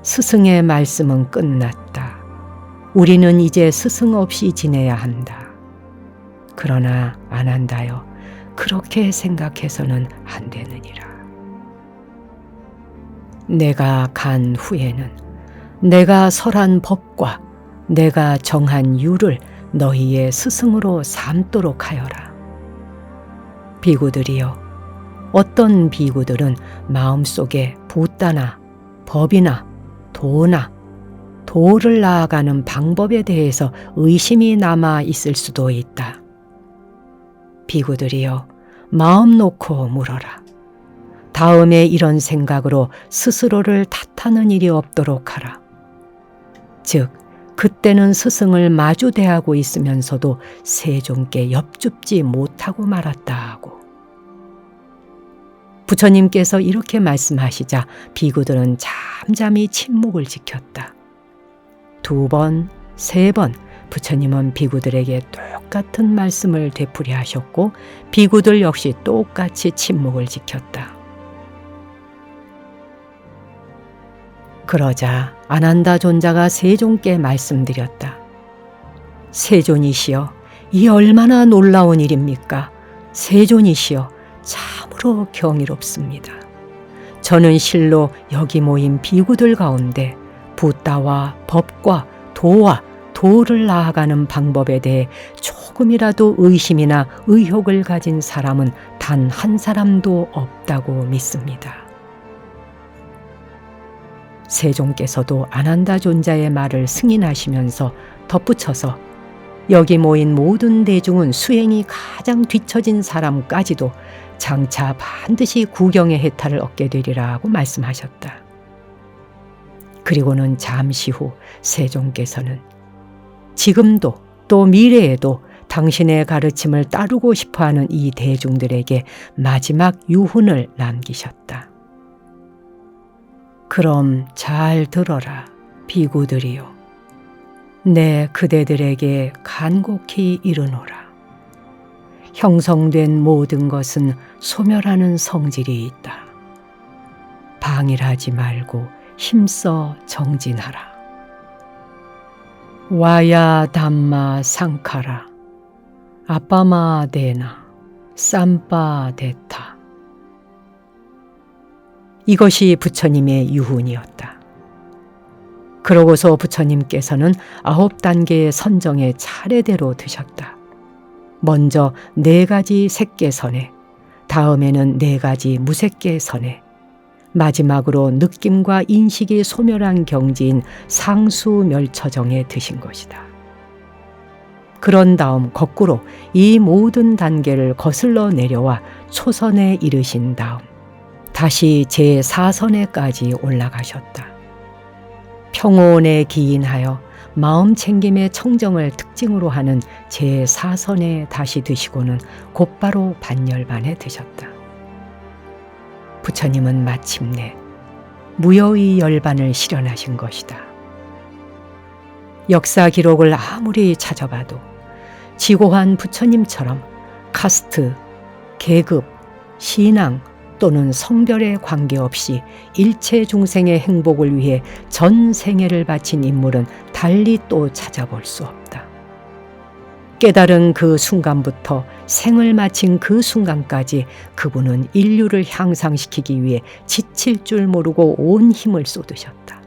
스승의 말씀은 끝났다. 우리는 이제 스승 없이 지내야 한다. 그러나 아난다여, 그렇게 생각해서는 안 되느니라. 내가 간 후에는 내가 설한 법과 내가 정한 유를 너희의 스승으로 삼도록 하여라. 비구들이여, 어떤 비구들은 마음속에 붓다나 법이나 도나 도를 나아가는 방법에 대해서 의심이 남아 있을 수도 있다. 비구들이여, 마음 놓고 물어라. 다음에 이런 생각으로 스스로를 탓하는 일이 없도록 하라. 즉, 그때는 스승을 마주 대하고 있으면서도 세종께 엽줍지 못하고 말았다 하고. 부처님께서 이렇게 말씀하시자 비구들은 잠잠히 침묵을 지켰다. 2번, 3번 부처님은 비구들에게 똑같은 말씀을 되풀이하셨고 비구들 역시 똑같이 침묵을 지켰다. 그러자 아난다 존자가 세존께 말씀드렸다. 세존이시여, 이 얼마나 놀라운 일입니까? 세존이시여, 참으로 경이롭습니다. 저는 실로 여기 모인 비구들 가운데 붓다와 법과 도와 도를 나아가는 방법에 대해 조금이라도 의심이나 의혹을 가진 사람은 단 한 사람도 없다고 믿습니다. 세종께서도 아난다 존자의 말을 승인하시면서 덧붙여서 여기 모인 모든 대중은 수행이 가장 뒤처진 사람까지도 장차 반드시 구경의 혜택을 얻게 되리라고 말씀하셨다. 그리고는 잠시 후 세종께서는 지금도 또 미래에도 당신의 가르침을 따르고 싶어하는 이 대중들에게 마지막 유훈을 남기셨다. 그럼 잘 들어라, 비구들이요. 내 그대들에게 간곡히 이르노라. 형성된 모든 것은 소멸하는 성질이 있다. 방일하지 말고 힘써 정진하라. 와야 담마 상카라. 아빠마 데나 쌈빠 데타. 이것이 부처님의 유훈이었다. 그러고서 부처님께서는 9단계의 선정에 차례대로 드셨다. 먼저 4가지 색계선에, 다음에는 4가지 무색계선에, 마지막으로 느낌과 인식이 소멸한 경지인 상수멸처정에 드신 것이다. 그런 다음 거꾸로 이 모든 단계를 거슬러 내려와 초선에 이르신 다음 다시 제4선에까지 올라가셨다. 평온에 기인하여 마음 챙김의 청정을 특징으로 하는 제4선에 다시 드시고는 곧바로 반열반에 드셨다. 부처님은 마침내 무여의 열반을 실현하신 것이다. 역사 기록을 아무리 찾아봐도 지고한 부처님처럼 카스트, 계급, 신앙 또는 성별에 관계없이 일체 중생의 행복을 위해 전 생애를 바친 인물은 달리 또 찾아볼 수 없다. 깨달은 그 순간부터 생을 마친 그 순간까지 그분은 인류를 향상시키기 위해 지칠 줄 모르고 온 힘을 쏟으셨다.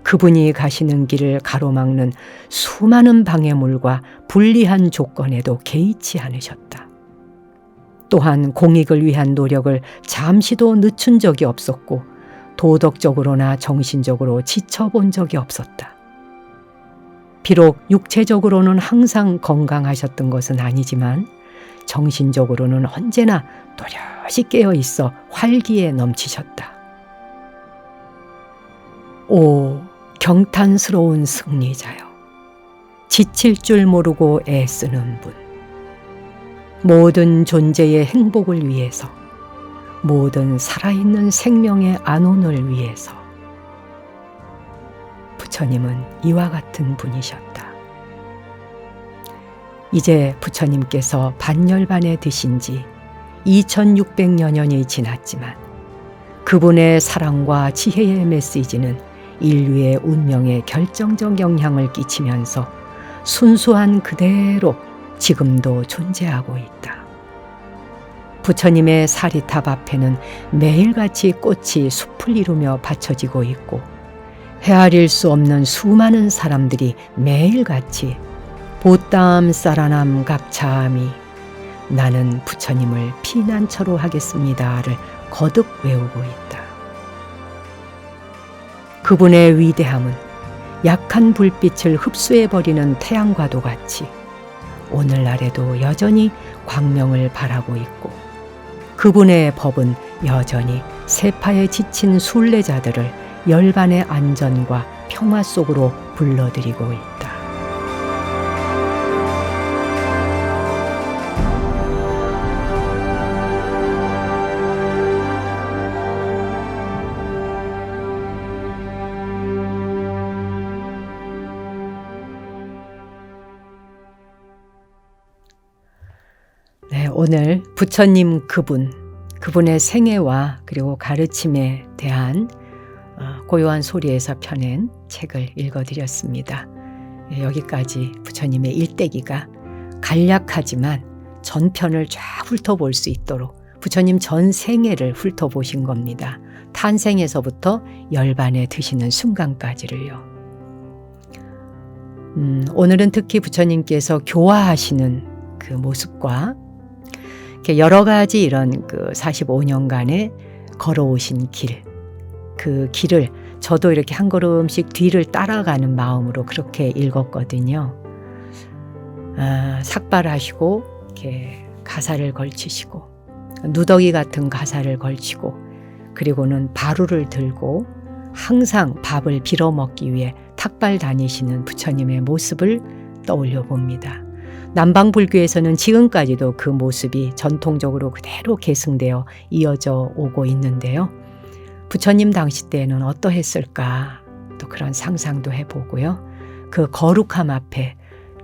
그분이 가시는 길을 가로막는 수많은 방해물과 불리한 조건에도 개의치 않으셨다. 또한 공익을 위한 노력을 잠시도 늦춘 적이 없었고 도덕적으로나 정신적으로 지쳐본 적이 없었다. 비록 육체적으로는 항상 건강하셨던 것은 아니지만 정신적으로는 언제나 또렷이 깨어 있어 활기에 넘치셨다. 오, 경탄스러운 승리자여. 지칠 줄 모르고 애쓰는 분. 모든 존재의 행복을 위해서, 모든 살아있는 생명의 안온을 위해서. 부처님은 이와 같은 분이셨다. 이제 부처님께서 반열반에 드신 지 2600여 년이 지났지만 그분의 사랑과 지혜의 메시지는 인류의 운명에 결정적 영향을 끼치면서 순수한 그대로 지금도 존재하고 있다. 부처님의 사리탑 앞에는 매일같이 꽃이 숲을 이루며 받쳐지고 있고 헤아릴 수 없는 수많은 사람들이 매일같이 보땀 사라남 갑차아미 나는 부처님을 피난처로 하겠습니다를 거듭 외우고 있다. 그분의 위대함은 약한 불빛을 흡수해버리는 태양과도 같이 오늘날에도 여전히 광명을 발하고 있고 그분의 법은 여전히 세파에 지친 순례자들을 열반의 안전과 평화 속으로 불러들이고 있다. 네, 오늘 부처님 그분의 생애와 그리고 가르침에 대한 고요한 소리에서 펴낸 책을 읽어드렸습니다. 여기까지 부처님의 일대기가 간략하지만 전편을 쫙 훑어볼 수 있도록 부처님 전 생애를 훑어보신 겁니다. 탄생에서부터 열반에 드시는 순간까지를요. 오늘은 특히 부처님께서 교화하시는 그 모습과 이렇게 여러 가지 이런 그 45년간의 걸어오신 길, 그 길을 저도 이렇게 한 걸음씩 뒤를 따라가는 마음으로 그렇게 읽었거든요. 삭발하시고 이렇게 가사를 걸치시고 누더기 같은 가사를 걸치고 그리고는 바루를 들고 항상 밥을 빌어먹기 위해 탁발 다니시는 부처님의 모습을 떠올려 봅니다. 남방불교에서는 지금까지도 그 모습이 전통적으로 그대로 계승되어 이어져 오고 있는데요. 부처님 당시 때는 어떠했을까 또 그런 상상도 해보고요. 그 거룩함 앞에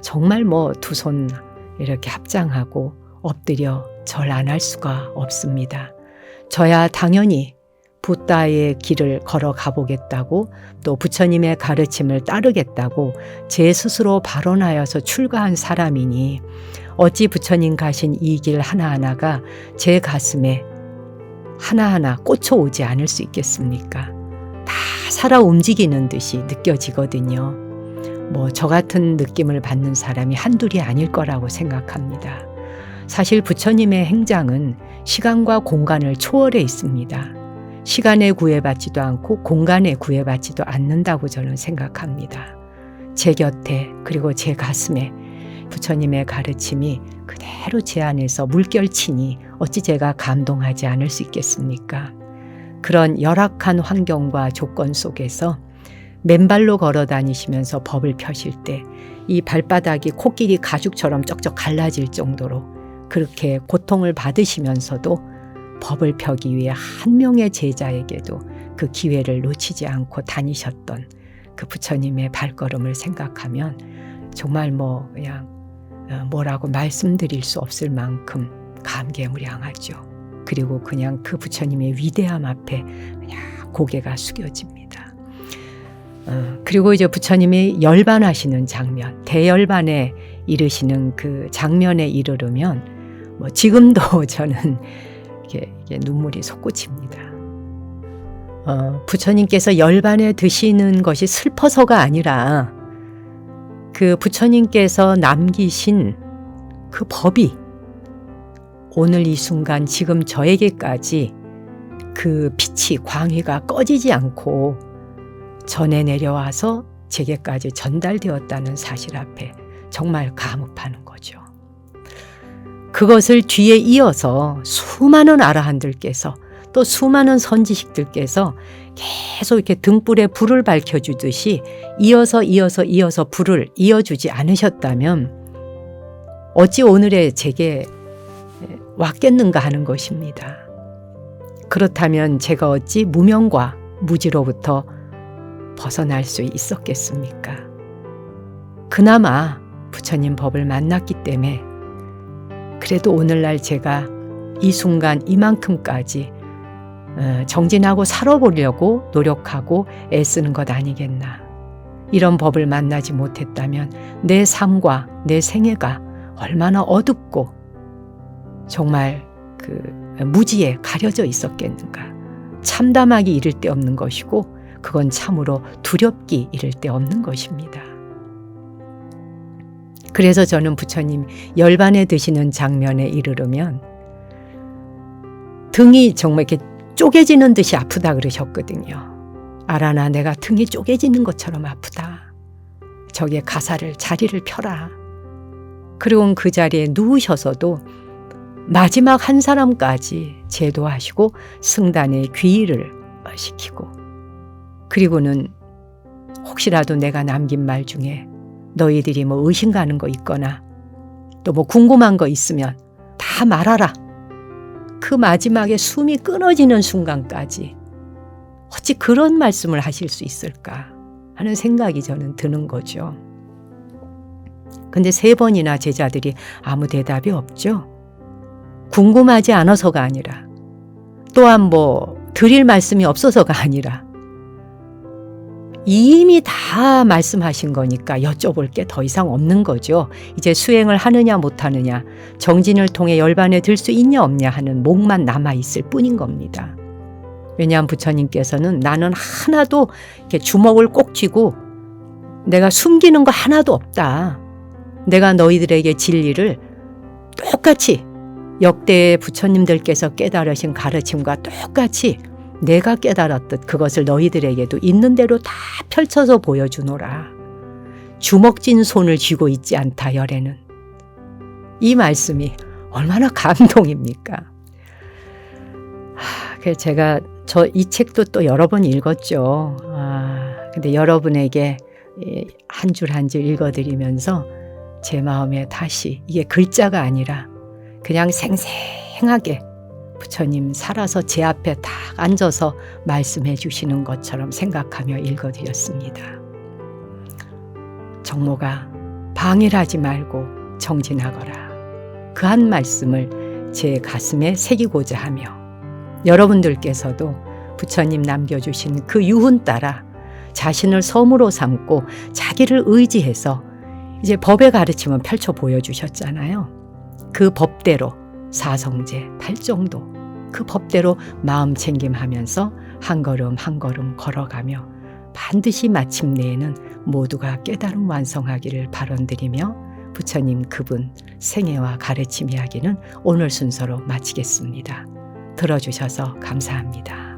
정말 뭐 두 손 이렇게 합장하고 엎드려 절 안 할 수가 없습니다. 저야 당연히 붓다의 길을 걸어가 보겠다고 또 부처님의 가르침을 따르겠다고 제 스스로 발언하여서 출가한 사람이니 어찌 부처님 가신 이 길 하나하나가 제 가슴에 하나하나 꽂혀오지 않을 수 있겠습니까? 다 살아 움직이는 듯이 느껴지거든요. 뭐 저 같은 느낌을 받는 사람이 한둘이 아닐 거라고 생각합니다. 사실 부처님의 행장은 시간과 공간을 초월해 있습니다. 시간에 구애받지도 않고 공간에 구애받지도 않는다고 저는 생각합니다. 제 곁에 그리고 제 가슴에 부처님의 가르침이 그대로 제 안에서 물결치니 어찌 제가 감동하지 않을 수 있겠습니까? 그런 열악한 환경과 조건 속에서 맨발로 걸어 다니시면서 법을 펴실 때 이 발바닥이 코끼리 가죽처럼 쩍쩍 갈라질 정도로 그렇게 고통을 받으시면서도 법을 펴기 위해 한 명의 제자에게도 그 기회를 놓치지 않고 다니셨던 그 부처님의 발걸음을 생각하면 정말 뭐 그냥 뭐라고 말씀드릴 수 없을 만큼 감개무량하죠. 그리고 그냥 그 부처님의 위대함 앞에 그냥 고개가 숙여집니다. 그리고 이제 부처님이 열반하시는 장면, 대열반에 이르시는 그 장면에 이르르면 뭐 지금도 저는 이게 눈물이 솟구칩니다. 부처님께서 열반에 드시는 것이 슬퍼서가 아니라 그 부처님께서 남기신 그 법이 오늘 이 순간 지금 저에게까지 그 빛이 광희가 꺼지지 않고 전해 내려와서 제게까지 전달되었다는 사실 앞에 정말 감흡하는 거죠. 그것을 뒤에 이어서 수많은 아라한들께서 또 수많은 선지식들께서 계속 이렇게 등불에 불을 밝혀주듯이 이어서 불을 이어주지 않으셨다면 어찌 오늘의 제게 왔겠는가 하는 것입니다. 그렇다면 제가 어찌 무명과 무지로부터 벗어날 수 있었겠습니까? 그나마 부처님 법을 만났기 때문에 그래도 오늘날 제가 이 순간 이만큼까지 정진하고 살아보려고 노력하고 애쓰는 것 아니겠나. 이런 법을 만나지 못했다면 내 삶과 내 생애가 얼마나 어둡고 정말 그 무지에 가려져 있었겠는가. 참담하기 이를 데 없는 것이고 그건 참으로 두렵기 이를 데 없는 것입니다. 그래서 저는 부처님 열반에 드시는 장면에 이르르면 등이 정말 이렇게 쪼개지는 듯이 아프다 그러셨거든요. 알아나 내가 등이 쪼개지는 것처럼 아프다. 저기에 가사를 자리를 펴라. 그리고 그 자리에 누우셔서도 마지막 한 사람까지 제도하시고 승단의 귀의를 시키고 그리고는 혹시라도 내가 남긴 말 중에 너희들이 뭐 의심 가는 거 있거나 또 뭐 궁금한 거 있으면 다 말하라. 그 마지막에 숨이 끊어지는 순간까지 어찌 그런 말씀을 하실 수 있을까 하는 생각이 저는 드는 거죠. 근데 3번이나 제자들이 아무 대답이 없죠. 궁금하지 않아서가 아니라 또한 뭐 드릴 말씀이 없어서가 아니라 이미 다 말씀하신 거니까 여쭤볼 게 더 이상 없는 거죠. 이제 수행을 하느냐 못하느냐, 정진을 통해 열반에 들 수 있냐 없냐 하는 목만 남아있을 뿐인 겁니다. 왜냐하면 부처님께서는 나는 하나도 이렇게 주먹을 꼭 쥐고 내가 숨기는 거 하나도 없다. 내가 너희들에게 진리를 똑같이 역대 부처님들께서 깨달으신 가르침과 똑같이 내가 깨달았듯 그것을 너희들에게도 있는 대로 다 펼쳐서 보여주노라. 주먹진 손을 쥐고 있지 않다 열에는. 이 말씀이 얼마나 감동입니까? 그래서 제가 이 책도 또 여러 번 읽었죠. 근데 여러분에게 한 줄 한 줄 읽어드리면서 제 마음에 다시 이게 글자가 아니라 그냥 생생하게 부처님 살아서 제 앞에 딱 앉아서 말씀해 주시는 것처럼 생각하며 읽어드렸습니다. 정모가 방일하지 말고 정진하거라. 그 한 말씀을 제 가슴에 새기고자 하며 여러분들께서도 부처님 남겨주신 그 유훈 따라 자신을 섬으로 삼고 자기를 의지해서 이제 법의 가르침은 펼쳐 보여주셨잖아요. 그 법대로 사성제, 팔정도 그 법대로 마음 챙김하면서 한 걸음 한 걸음 걸어가며 반드시 마침내에는 모두가 깨달음 완성하기를 발언드리며 부처님 그분 생애와 가르침 이야기는 오늘 순서로 마치겠습니다. 들어주셔서 감사합니다.